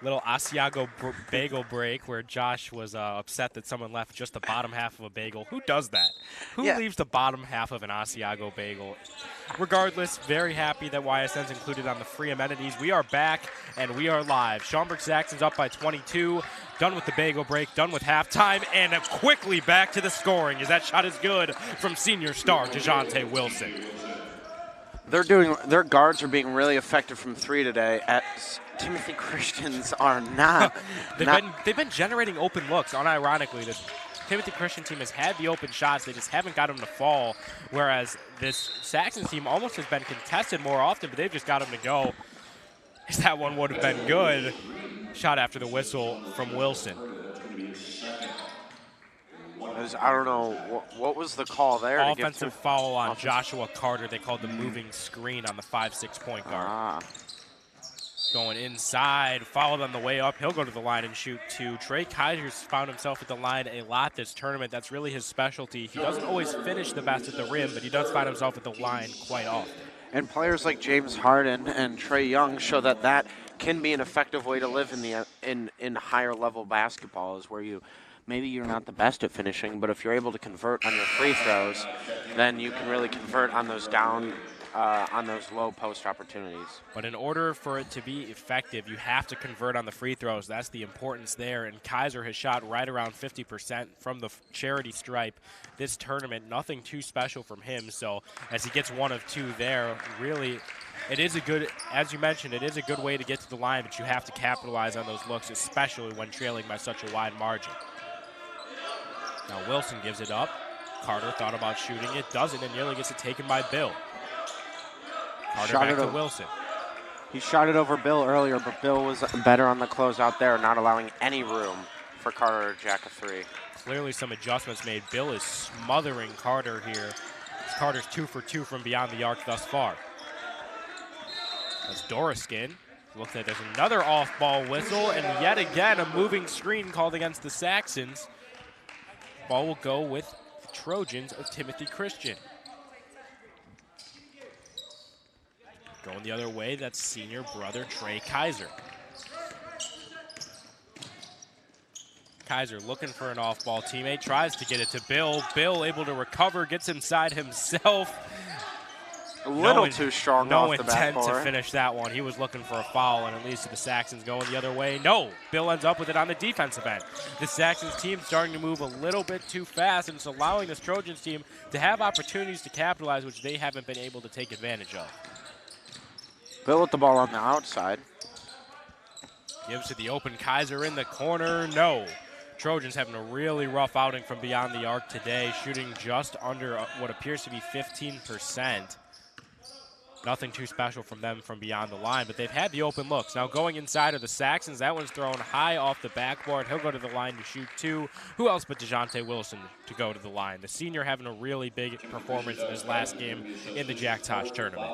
little Asiago bagel break where Josh was upset that someone left just the bottom half of a bagel. Who does that? Who leaves the bottom half of an Asiago bagel? Regardless, very happy that YSN's included on the free amenities. We are back, and we are live. Schaumburg Saxon's up by 22. Done with the bagel break, done with halftime, and quickly back to the scoring as that shot is good from senior star DeJounte Wilson. Their guards are being really effective from three today. As Timothy Christians are not. They've been generating open looks. Unironically, this Timothy Christian team has had the open shots. They just haven't got them to fall. Whereas this Saxon team almost has been contested more often, but they've just got them to go. As that one would have been good. Shot after the whistle from Wilson. I don't know, what was the call there? Offensive foul on Joshua Carter. They called the moving screen on the 5'6" point guard. Going inside, fouled on the way up. He'll go to the line and shoot two. Trey Kaiser's found himself at the line a lot this tournament. That's really his specialty. He doesn't always finish the best at the rim, but he does find himself at the line quite often. And players like James Harden and Trey Young show that that can be an effective way to live in higher level basketball, is where maybe you're not the best at finishing, but if you're able to convert on your free throws, then you can really convert on those on those low post opportunities. But in order for it to be effective, you have to convert on the free throws. That's the importance there. And Kaiser has shot right around 50% from the charity stripe this tournament. Nothing too special from him. So as he gets one of two there, really, it is a good, as you mentioned, it is a good way to get to the line, but you have to capitalize on those looks, especially when trailing by such a wide margin. Now Wilson gives it up. Carter thought about shooting it, doesn't, and nearly gets it taken by Bill. Carter back to Wilson. He shot it over Bill earlier, but Bill was better on the closeout there, not allowing any room for Carter to jack a three. Clearly some adjustments made. Bill is smothering Carter here. Carter's 2 for 2 from beyond the arc thus far. That's Doriskin. Looks like there's another off-ball whistle, and yet again a moving screen called against the Saxons. Ball will go with the Trojans of Timothy Christian. Going the other way, that's senior brother Trey Kaiser. Kaiser looking for an off-ball teammate, tries to get it to Bill. Bill able to recover, gets inside himself. A little too strong off the backboard. No intent to finish that one. He was looking for a foul, and at least the Saxons going the other way. No, Bill ends up with it on the defensive end. The Saxons team starting to move a little bit too fast, and it's allowing this Trojans team to have opportunities to capitalize, which they haven't been able to take advantage of. Bill with the ball on the outside. Gives to the open Kaiser in the corner. No. Trojans having a really rough outing from beyond the arc today, shooting just under what appears to be 15%. Nothing too special from them from beyond the line, but they've had the open looks. Now going inside of the Saxons, that one's thrown high off the backboard. He'll go to the line to shoot two. Who else but DeJounte Wilson to go to the line? The senior having a really big performance in his last game in the Jack Tosh tournament.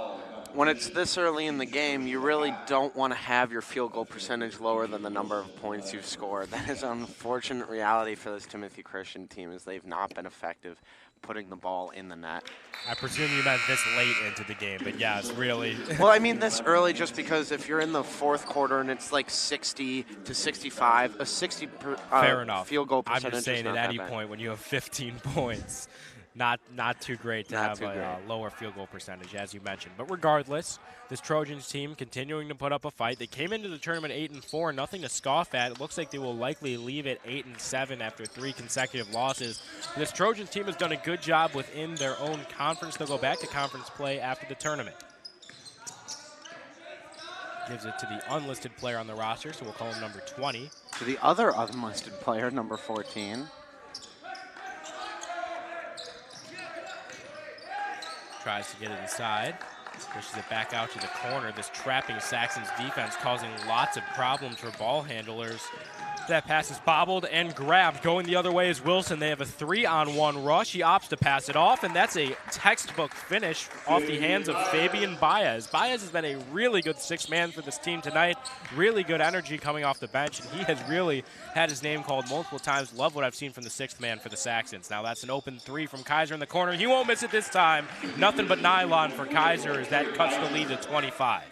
When it's this early in the game, you really don't want to have your field goal percentage lower than the number of points you've scored. That is an unfortunate reality for this Timothy Christian team, as they've not been effective putting the ball in the net. I presume you meant this late into the game, but yeah, it's really... Well, I mean this early just because if you're in the fourth quarter and it's like 60 to 65, a 60 Fair enough. Field goal percentage. I'm just saying at any point when you have 15 points, not too great to have a lower field goal percentage, as you mentioned. But regardless, this Trojans team continuing to put up a fight. They came into the tournament 8-4, nothing to scoff at. It looks like they will likely leave it 8-7 after 3 consecutive losses. This Trojans team has done a good job within their own conference. They'll go back to conference play after the tournament. Gives it to the unlisted player on the roster, so we'll call him number 20. To the other unlisted player, number 14. Tries to get it inside, pushes it back out to the corner. This trapping Saxons defense causing lots of problems for ball handlers. That pass is bobbled and grabbed. Going the other way is Wilson. They have a 3-on-1 rush. He opts to pass it off, and that's a textbook finish off the hands of Fabian Baez. Baez has been a really good sixth man for this team tonight. Really good energy coming off the bench, and he has really had his name called multiple times. Love what I've seen from the sixth man for the Saxons. Now that's an open three from Kaiser in the corner. He won't miss it this time. Nothing but nylon for Kaiser as that cuts the lead to 25.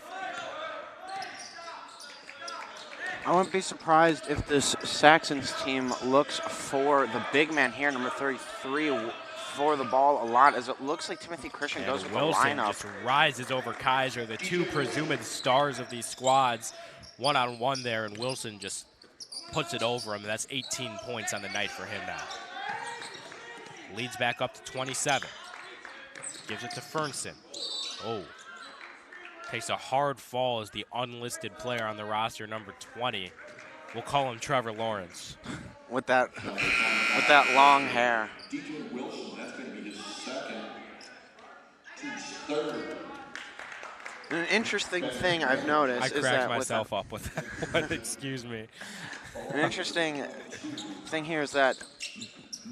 I wouldn't be surprised if this Saxons team looks for the big man here, number 33, for the ball a lot, as it looks like Timothy Christian And goes with Wilson the lineup. just rises over Kaiser, the two presumed stars of these squads, one-on-one there, and Wilson just puts it over him. That's 18 points on the night for him now. Leads back up to 27. Gives it to Fernson. Oh. Takes a hard fall as the unlisted player on the roster, number 20. We'll call him Trevor Lawrence. With that long hair. DJ Wilson, that's going to be his second. His third. An interesting thing I've noticed I is cracked that myself up with that one. Excuse me. An interesting thing here is that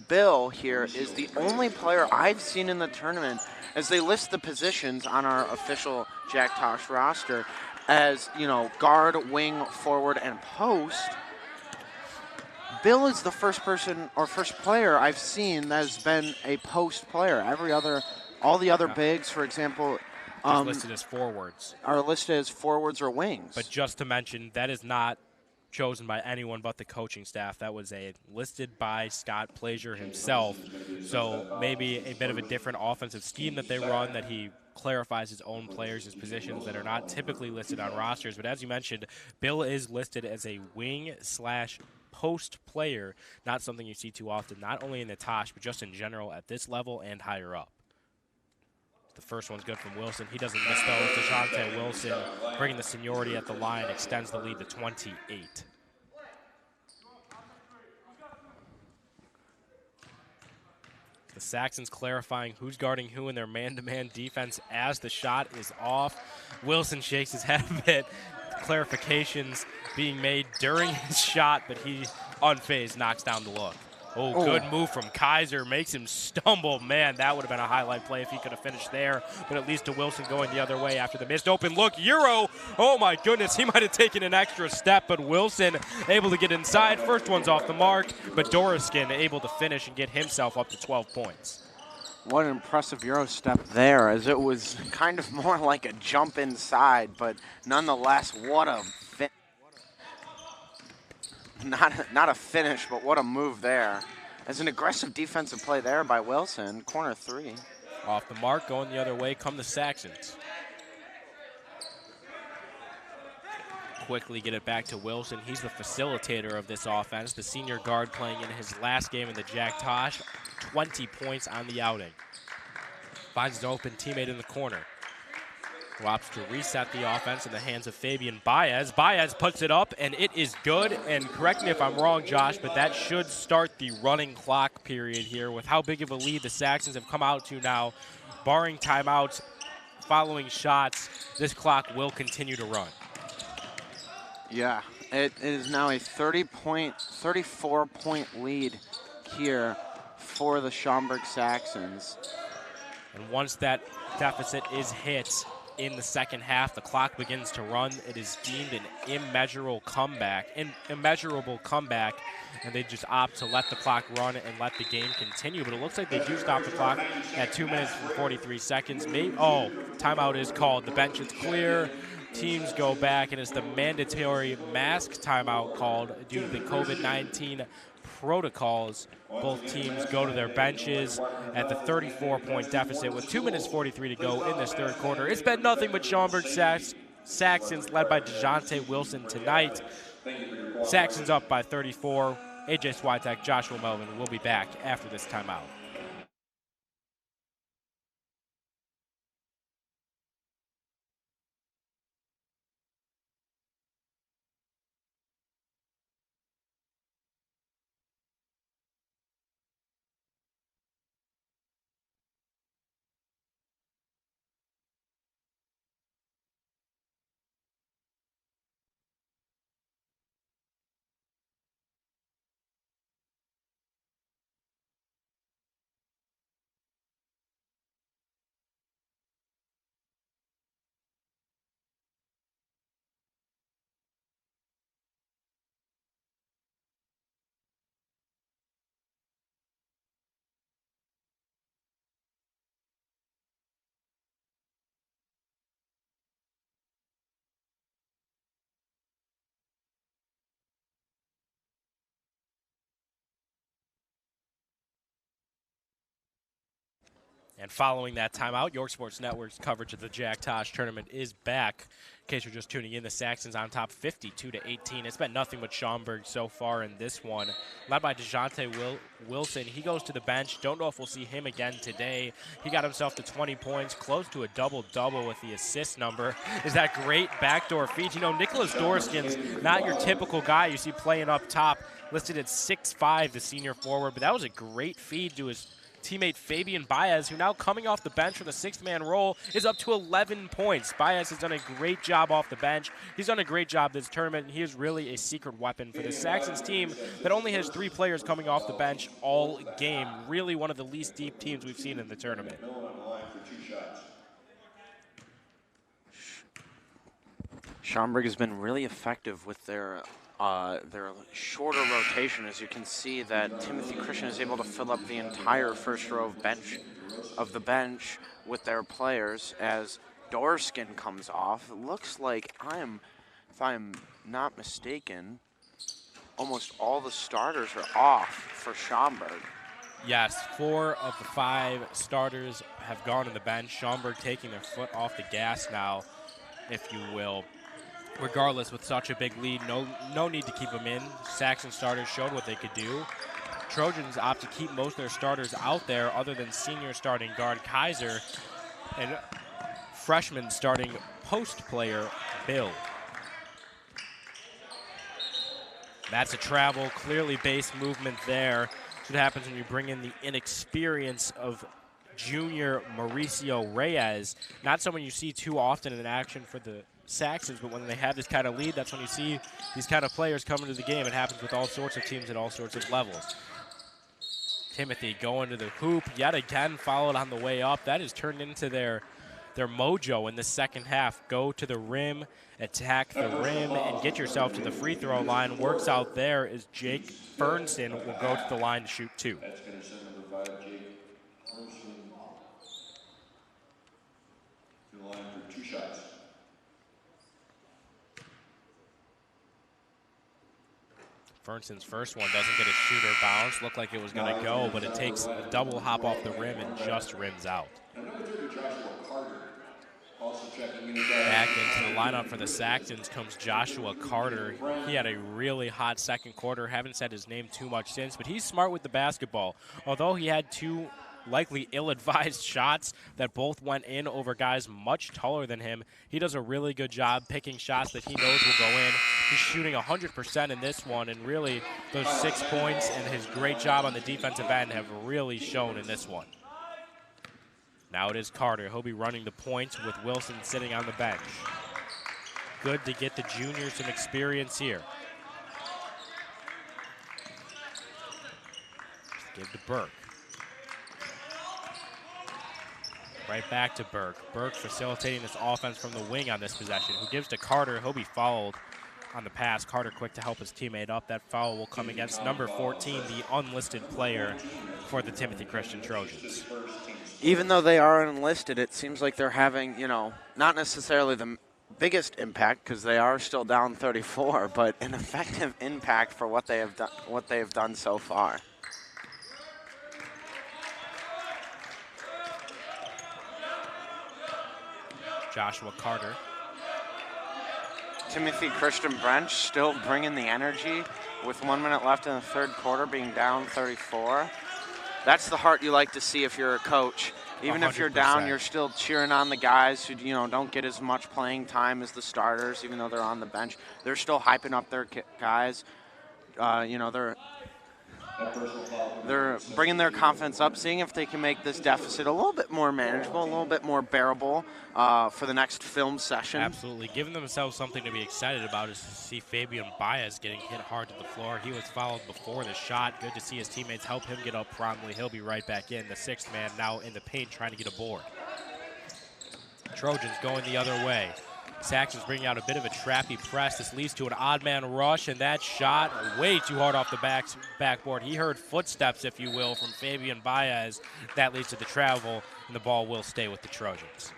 Bill here is the only player I've seen in the tournament, as they list the positions on our official Jack Tosh roster as, you know, guard, wing, forward, and post. Bill is the first person or first player I've seen that has been a post player. All the other bigs, for example, listed as forwards. are listed as forwards or wings. But just to mention, that is not chosen by anyone but the coaching staff. That was listed by Scott Plazier himself. So maybe a bit of a different offensive scheme that they run, that he clarifies his own players' his positions that are not typically listed on rosters. But as you mentioned, Bill is listed as a wing/post player, not something you see too often, not only in the Tosh, but just in general at this level and higher up. The first one's good from Wilson. He doesn't miss those. DeJounte Wilson, bringing the seniority at the line, extends the lead to 28. The Saxons clarifying who's guarding who in their man-to-man defense as the shot is off. Wilson shakes his head a bit. Clarifications being made during his shot, but he, unfazed, knocks down the look. Oh, good move from Kaiser. Makes him stumble. Man, that would have been a highlight play if he could have finished there. But it leads to Wilson going the other way after the missed open look. Euro. Oh, my goodness. He might have taken an extra step, but Wilson able to get inside. First one's off the mark, but Doriskin able to finish and get himself up to 12 points. What an impressive Euro step there, as it was kind of more like a jump inside, but nonetheless, what a not a finish, but what a move there. As an aggressive defensive play there by Wilson, corner three. Off the mark, going the other way come the Saxons. Quickly get it back to Wilson. He's the facilitator of this offense, the senior guard playing in his last game in the Jack Tosh. 20 points on the outing. Finds his open teammate in the corner. Opts to reset the offense in the hands of Fabian Baez. Baez puts it up, and it is good. And correct me if I'm wrong, Josh, but that should start the running clock period here with how big of a lead the Saxons have come out to now. Barring timeouts, following shots, this clock will continue to run. Yeah, it is now a 34-point lead here for the Schaumburg Saxons. And once that deficit is hit in the second half, the clock begins to run. It is deemed an immeasurable comeback, and they just opt to let the clock run and let the game continue. But it looks like they do stop the clock at 2 minutes and 43 seconds. Timeout is called. The bench is clear. Teams go back, and it's the mandatory mask timeout called due to the COVID-19 protocols. Both teams go to their benches at the 34-point deficit with 2 minutes 43 to go in this third quarter. It's been nothing but Schaumburg Saxons led by DeJounte Wilson tonight. Saxons up by 34. AJ Switek, Joshua Melvin will be back after this timeout. And following that timeout, York Sports Network's coverage of the Jack Tosh tournament is back. In case you're just tuning in, the Saxons on top 52-18. It's been nothing but Schaumburg so far in this one. Led by DeJounte Wilson. He goes to the bench. Don't know if we'll see him again today. He got himself to 20 points, close to a double-double with the assist number. Is that great backdoor feed? You know, Nicholas Dorskin's not your typical guy you see playing up top. Listed at 6'5", the senior forward. But that was a great feed to his teammate Fabian Baez, who now coming off the bench for the sixth-man role, is up to 11 points. Baez has done a great job off the bench. He's done a great job this tournament, and he is really a secret weapon for the Saxons team that only has 3 players coming off the bench all game. Really one of the least deep teams we've seen in the tournament. Schaumburg has been really effective with their shorter rotation. As you can see, that Timothy Christian is able to fill up the entire first row of the bench with their players as Dorskin comes off. It looks like if I'm not mistaken, almost all the starters are off for Schaumburg. Yes, 4 of the 5 starters have gone to the bench. Schaumburg taking their foot off the gas now, if you will. Regardless, with such a big lead, no need to keep them in. Saxon starters showed what they could do. Trojans opt to keep most of their starters out there other than senior starting guard Kaiser and freshman starting post player Bill. That's a travel, clearly base movement there. That's what happens when you bring in the inexperience of junior Mauricio Reyes. Not someone you see too often in action for the Saxons, but when they have this kind of lead, that's when you see these kind of players come into the game. It happens with all sorts of teams at all sorts of levels. Timothy going to the hoop, yet again followed on the way up. That has turned into their mojo in the second half. Go to the rim, attack the rim, and get yourself to the free throw line. Works out there as Jake Fernston will go to the line to shoot 2. That's going to send number 5, Jake Fernston, to the line for 2 shots. Fernston's first one doesn't get a shooter bounce. Looked like it was going to go, but it takes a double hop off the rim and just rims out. Back into the lineup for the Saxons comes Joshua Carter. He had a really hot second quarter. Haven't said his name too much since, but he's smart with the basketball. Although he had 2 likely ill-advised shots that both went in over guys much taller than him, he does a really good job picking shots that he knows will go in. He's shooting 100% in this one, and really those 6 points and his great job on the defensive end have really shown in this one. Now it is Carter. He'll be running the points with Wilson sitting on the bench. Good to get the juniors some experience here. Give to Burke. Right back to Burke. Burke facilitating this offense from the wing on this possession. Who gives to Carter. He'll be fouled on the pass. Carter quick to help his teammate up. That foul will come against number 14, the unlisted player for the Timothy Christian Trojans. Even though they are unlisted, it seems like they're having, not necessarily the biggest impact because they are still down 34, but an effective impact for what they have done so far. Joshua Carter. Timothy Christian Branch still bringing the energy with 1 minute left in the third quarter, being down 34. That's the heart you like to see if you're a coach. Even 100%. If you're down, you're still cheering on the guys who don't get as much playing time as the starters, even though they're on the bench. They're still hyping up their guys. They're bringing their confidence up, seeing if they can make this deficit a little bit more manageable, a little bit more bearable for the next film session. Absolutely. Giving themselves something to be excited about is to see Fabian Baez getting hit hard to the floor. He was fouled before the shot. Good to see his teammates help him get up promptly. He'll be right back in. The 6th man now in the paint trying to get a board. Trojans going the other way. Saxons bringing out a bit of a trappy press. This leads to an odd man rush, and that shot way too hard off the backboard. He heard footsteps, if you will, from Fabian Baez. That leads to the travel, and the ball will stay with the Trojans.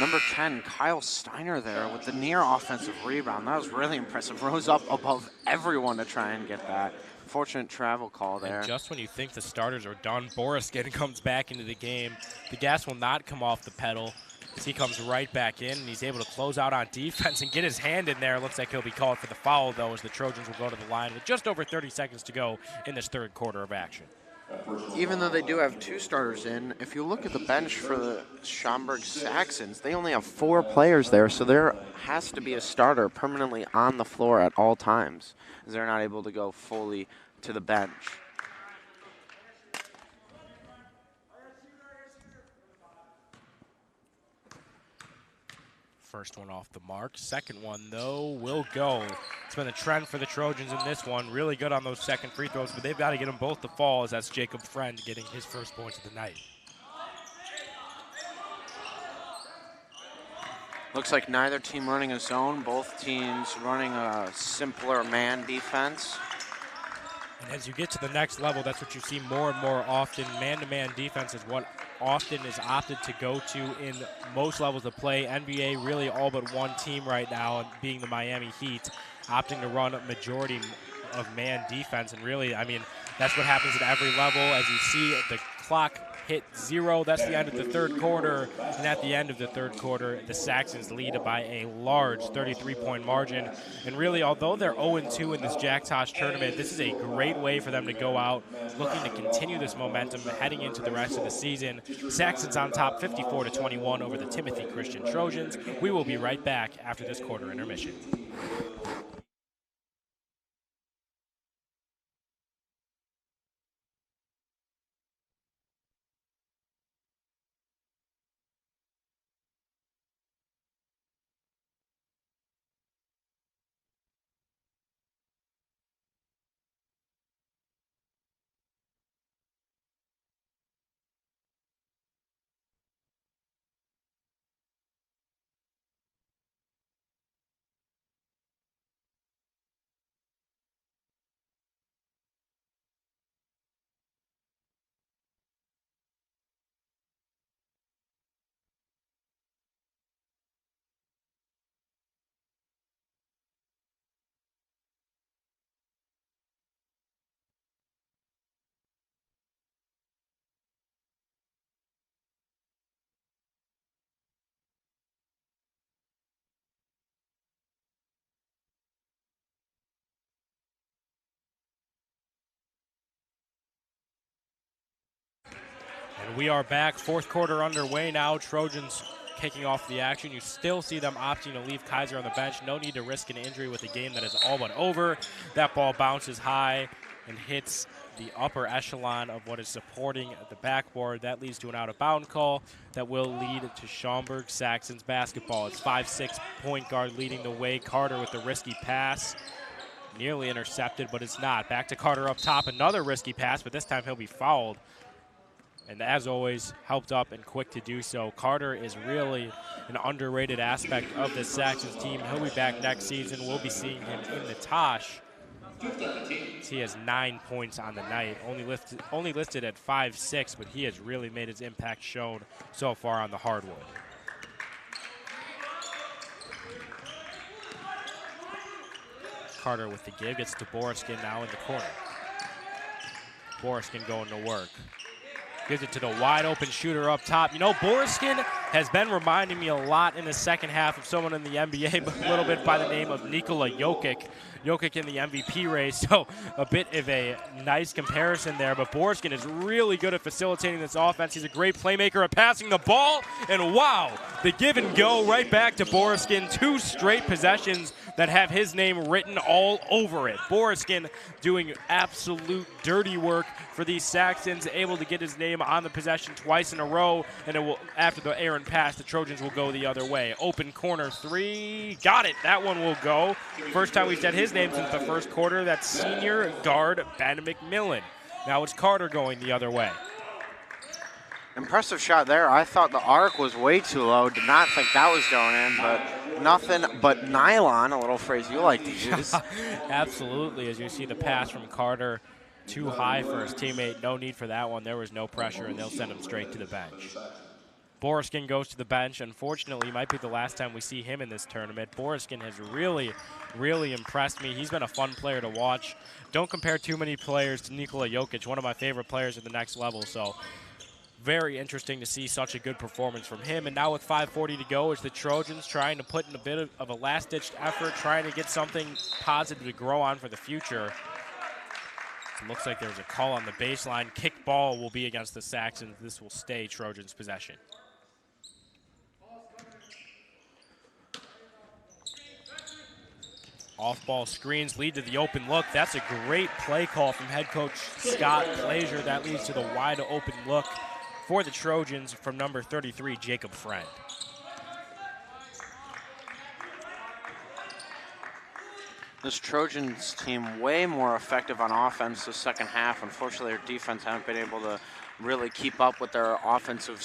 Number 10, Kyle Steiner there with the near offensive rebound. That was really impressive. Rose up above everyone to try and get that. Fortunate travel call there. And just when you think the starters are done, Borchers comes back into the game. The gas will not come off the pedal as he comes right back in, and he's able to close out on defense and get his hand in there. Looks like he'll be called for the foul, though, as the Trojans will go to the line with just over 30 seconds to go in this third quarter of action. Even though they do have 2 starters in, if you look at the bench for the Schaumburg Saxons, they only have 4 players there, so there has to be a starter permanently on the floor at all times, as they're not able to go fully to the bench. First one off the mark. Second one, though, will go. It's been a trend for the Trojans in this one. Really good on those second free throws, but they've got to get them both to fall, as that's Jacob Friend getting his first points of the night. Looks like neither team running a zone. Both teams running a simpler man defense. And as you get to the next level, that's what you see more and more often. Man-to-man defense is what often is opted to go to in most levels of play. NBA really all but one team right now, being the Miami Heat, opting to run a majority of man defense. And really, I mean, that's what happens at every level. As you see the clock hit 0, that's the end of the third quarter. And at the end of the third quarter, the Saxons lead by a large 33-point margin. And really, although they're 0-2 in this Jack Tosh tournament, this is a great way for them to go out looking to continue this momentum heading into the rest of the season. Saxons on top 54-21 over the Timothy Christian Trojans. We will be right back after this quarter intermission. And we are back, fourth quarter underway now. Trojans kicking off the action. You still see them opting to leave Kaiser on the bench. No need to risk an injury with a game that is all but over. That ball bounces high and hits the upper echelon of what is supporting the backboard. That leads to an out-of-bound call that will lead to Schaumburg Saxons basketball. It's 5'6" point guard leading the way. Carter with the risky pass. Nearly intercepted, but it's not. Back to Carter up top. Another risky pass, but this time he'll be fouled. And as always, helped up and quick to do so. Carter is really an underrated aspect of this Saxons team. He'll be back next season. We'll be seeing him in the Tosh. He has 9 points on the night, only listed at 5'6", but he has really made his impact shown so far on the hardwood. Carter with the give, gets to Borchers now in the corner. Borchers going to work. Gives it to the wide open shooter up top. You know, Borchers has been reminding me a lot in the second half of someone in the NBA, but a little bit by the name of Nikola Jokic. Jokic in the MVP race, so a bit of a nice comparison there. But Borchers is really good at facilitating this offense. He's a great playmaker at passing the ball. And wow, the give and go right back to Borchers. 2 straight possessions that have his name written all over it. Borchers doing absolute dirty work for these Saxons, able to get his name on the possession twice in a row. And it will, after the errant pass, the Trojans will go the other way. Open corner 3, got it. That one will go. First time we've said his name since the first quarter. That's senior guard Ben McMillan. Now it's Carter going the other way. Impressive shot there. I thought the arc was way too low. Did not think that was going in, but nothing but nylon, a little phrase you like to use. Absolutely, as you see the pass from Carter, too high for his teammate. No need for that one. There was no pressure, and they'll send him straight to the bench. Boriskin goes to the bench. Unfortunately, might be the last time we see him in this tournament. Boriskin has really, really impressed me. He's been a fun player to watch. Don't compare too many players to Nikola Jokic, one of my favorite players at the next level. So very interesting to see such a good performance from him. And now with 5:40 to go, it's the Trojans trying to put in a bit of a last-ditch effort, trying to get something positive to grow on for the future. It looks like there's a call on the baseline. Kick ball will be against the Saxons. This will stay Trojans' possession. Off-ball screens lead to the open look. That's a great play call from head coach Scott Glazier. That leads to the wide open look for the Trojans from number 33, Jacob Friend. This Trojans team way more effective on offense the second half. Unfortunately, their defense haven't been able to really keep up with their offensive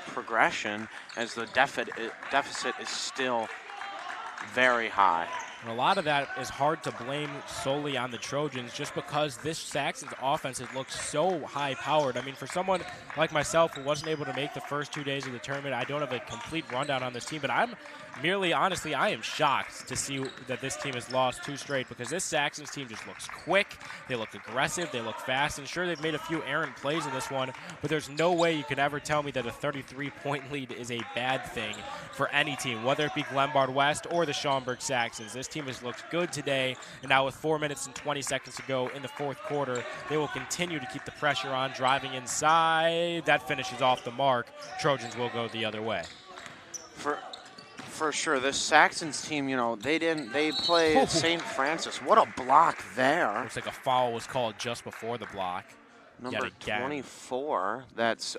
progression, as the deficit is still very high. And a lot of that is hard to blame solely on the Trojans, just because this Saxons offense has looked so high-powered. I mean, for someone like myself who wasn't able to make the first 2 days of the tournament, I don't have a complete rundown on this team, but I'm merely, honestly, I am shocked to see that this team has lost 2 straight, because this Saxons team just looks quick, they look aggressive, they look fast, and sure, they've made a few errant plays in this one, but there's no way you could ever tell me that a 33-point lead is a bad thing for any team, whether it be Glenbard West or the Schaumburg Saxons. This team has looked good today, and now with 4 minutes and 20 seconds to go in the fourth quarter, they will continue to keep the pressure on, driving inside. That finishes off the mark. Trojans will go the other way. For sure, this Saxons team, you know, they played St. Francis. What a block there. Looks like a foul was called just before the block. Number 24, that's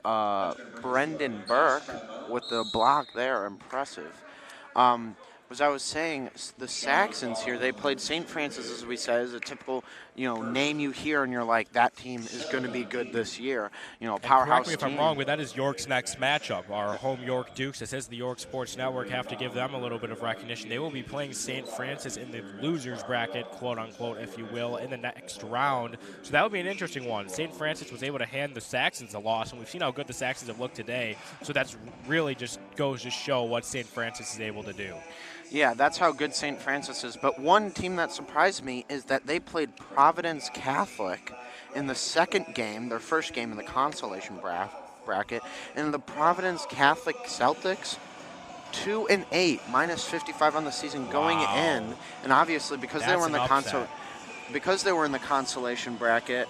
Brendan Burke with the block there. Impressive. As I was saying, the Saxons here, they played St. Francis, as we said, is a typical, you know, name you hear and you're like, that team is going to be good this year. You know, a powerhouse team. Correct me if I'm wrong, but that is York's next matchup. Our home York Dukes, it says the York Sports Network, have to give them a little bit of recognition. They will be playing St. Francis in the losers bracket, quote unquote, if you will, in the next round. So that would be an interesting one. St. Francis was able to hand the Saxons a loss, and we've seen how good the Saxons have looked today. So that's really just goes to show what St. Francis is able to do. Yeah, that's how good St. Francis is. But one team that surprised me is that they played Providence Catholic in the second game, their first game in the consolation bracket. And the Providence Catholic Celtics, 2-8, minus 55 on the season going in. And obviously, because they were in the consolation bracket,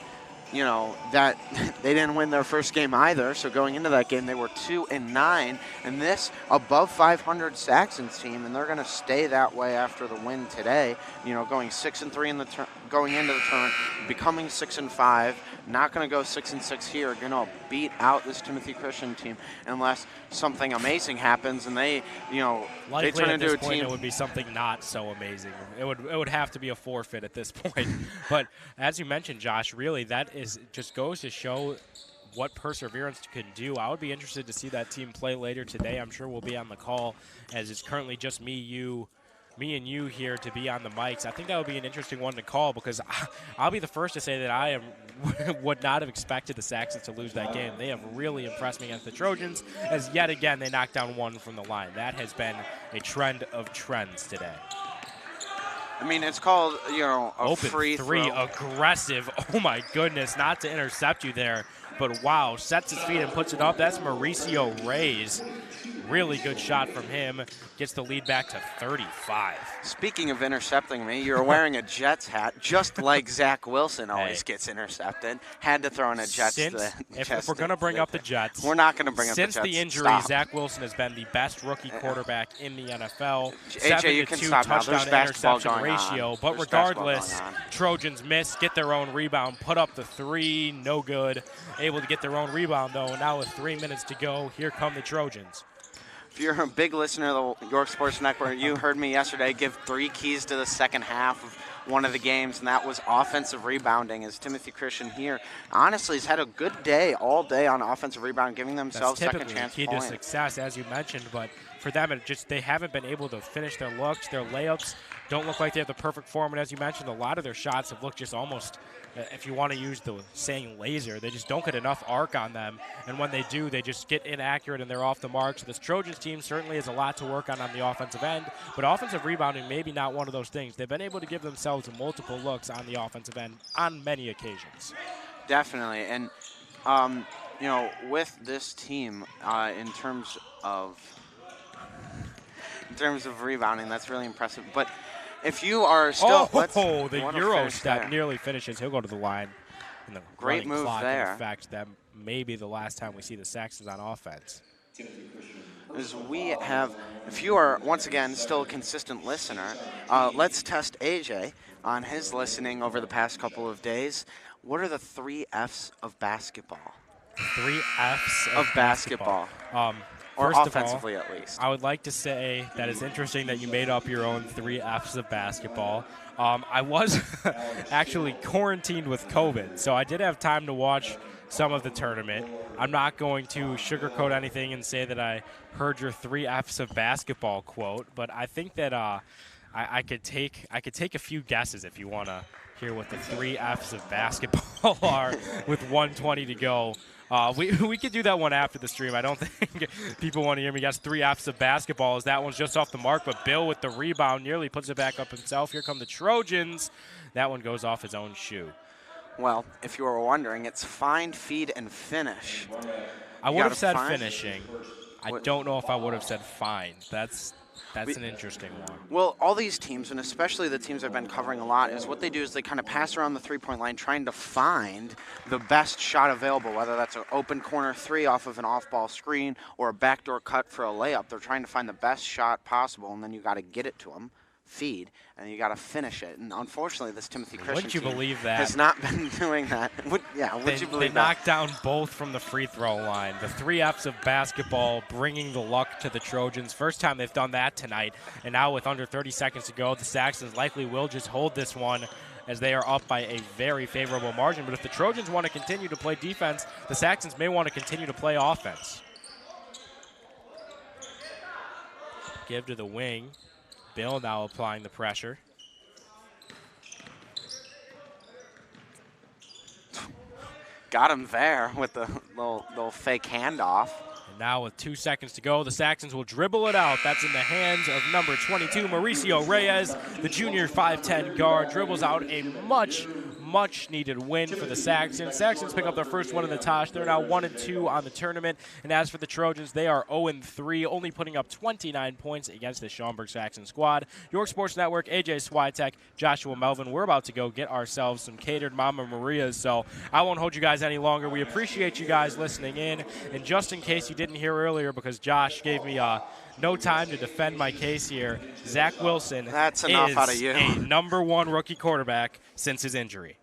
you know, that they didn't win their first game either. So going into that game, they were 2-9, and this above 500 Saxons team, and they're going to stay that way after the win today. You know, going 6-3 in the going into the tournament, becoming 6-5. Not going to go 6-6 here. Going to beat out this Timothy Christian team unless something amazing happens and they, you know, likely they turn at into this a team. It would be something not so amazing. It would have to be a forfeit at this point. But as you mentioned, Josh, really that just goes to show what perseverance can do. I would be interested to see that team play later today. I'm sure we'll be on the call, as it's currently just me and you here to be on the mics. I think that would be an interesting one to call, because I'll be the first to say that I would not have expected the Saxons to lose that game. They have really impressed me against the Trojans, as yet again they knocked down one from the line. That has been a trend of trends today. I mean, it's called, you know, a open free three, throw. aggressive. Oh my goodness, not to intercept you there, but wow, sets his feet and puts it up. That's Mauricio Reyes. Really good shot from him. Gets the lead back to 35. Speaking of intercepting me, you're wearing a Jets hat, just like Zach Wilson always gets intercepted. Had to throw in a Jets. If we're going to bring up the Jets, we're not going to bring up the Jets. Since the injury, Stop. Zach Wilson has been the best rookie quarterback in the NFL. AJ, you can 7-2 stop now. There's basketball touchdown-interception going ratio. on. But There's regardless, Trojans miss, get their own rebound, put up the three, no good. Able to get their own rebound, though. And now with 3 minutes to go, here come the Trojans. If you're a big listener to the York Sports Network, you heard me yesterday give 3 keys to the second half of one of the games, and that was offensive rebounding. As Timothy Christian here, honestly, has had a good day all day on offensive rebound, giving themselves second chance key points. to success, as you mentioned, but for them, they haven't been able to finish their looks. Their layups don't look like they have the perfect form. And as you mentioned, a lot of their shots have looked just almost, if you want to use the saying laser, they just don't get enough arc on them. And when they do, they just get inaccurate and they're off the mark. So this Trojans team certainly has a lot to work on the offensive end. But offensive rebounding, maybe not one of those things. They've been able to give themselves multiple looks on the offensive end on many occasions. Definitely. And, with this team, in terms of rebounding, that's really impressive. But if you are still, the Euro step nearly finishes. He'll go to the line. And the great move there. In fact, that may be the last time we see the Saxons on offense. As we have, if you are once again still a consistent listener, let's test AJ on his listening over the past couple of days. What are the 3 F's of basketball? 3 F's of basketball. Or offensively, at least. I would like to say that it's interesting that you made up your own 3 F's of basketball. I was actually quarantined with COVID, so I did have time to watch some of the tournament. I'm not going to sugarcoat anything and say that I heard your 3 F's of basketball quote, but I think that I could take a few guesses if you want to hear what the 3 F's of basketball are with 1:20 to go. We could do that one after the stream. I don't think people want to hear me guess 3 F's of basketball, as that one's just off the mark. But Bill with the rebound nearly puts it back up himself. Here come the Trojans. That one goes off his own shoe. Well, if you were wondering, it's find, feed, and finish. I would have said finishing. I don't know if I would have said find. That's an interesting one. Well, all these teams, and especially the teams I've been covering a lot, is what they do is they kind of pass around the three-point line trying to find the best shot available, whether that's an open corner 3 off of an off-ball screen or a backdoor cut for a layup. They're trying to find the best shot possible, and then you got to get it to them, feed, and you got to finish it. And unfortunately, this Timothy Christian team has not been doing that. Would you believe that? They knocked down both from the free throw line. The 3 F's of basketball bringing the luck to the Trojans. First time they've done that tonight. And now with under 30 seconds to go, the Saxons likely will just hold this one as they are up by a very favorable margin. But if the Trojans want to continue to play defense, the Saxons may want to continue to play offense. Give to the wing. Bill now applying the pressure. Got him there with the little fake handoff. And now with 2 seconds to go, the Saxons will dribble it out. That's in the hands of number 22, Mauricio Reyes. The junior 5'10" guard dribbles out a much needed win for the Saxons. Saxons pick up their first one in the Tosh. They're now 1-2 on the tournament. And as for the Trojans, they are 0-3, only putting up 29 points against the Schaumburg Saxon squad. York Sports Network, AJ Swiatek, Joshua Melvin. We're about to go get ourselves some catered Mama Marias, so I won't hold you guys any longer. We appreciate you guys listening in. And just in case you didn't hear earlier, because Josh gave me no time to defend my case here, Zach Wilson That's enough out of you. a #1 rookie quarterback since his injury.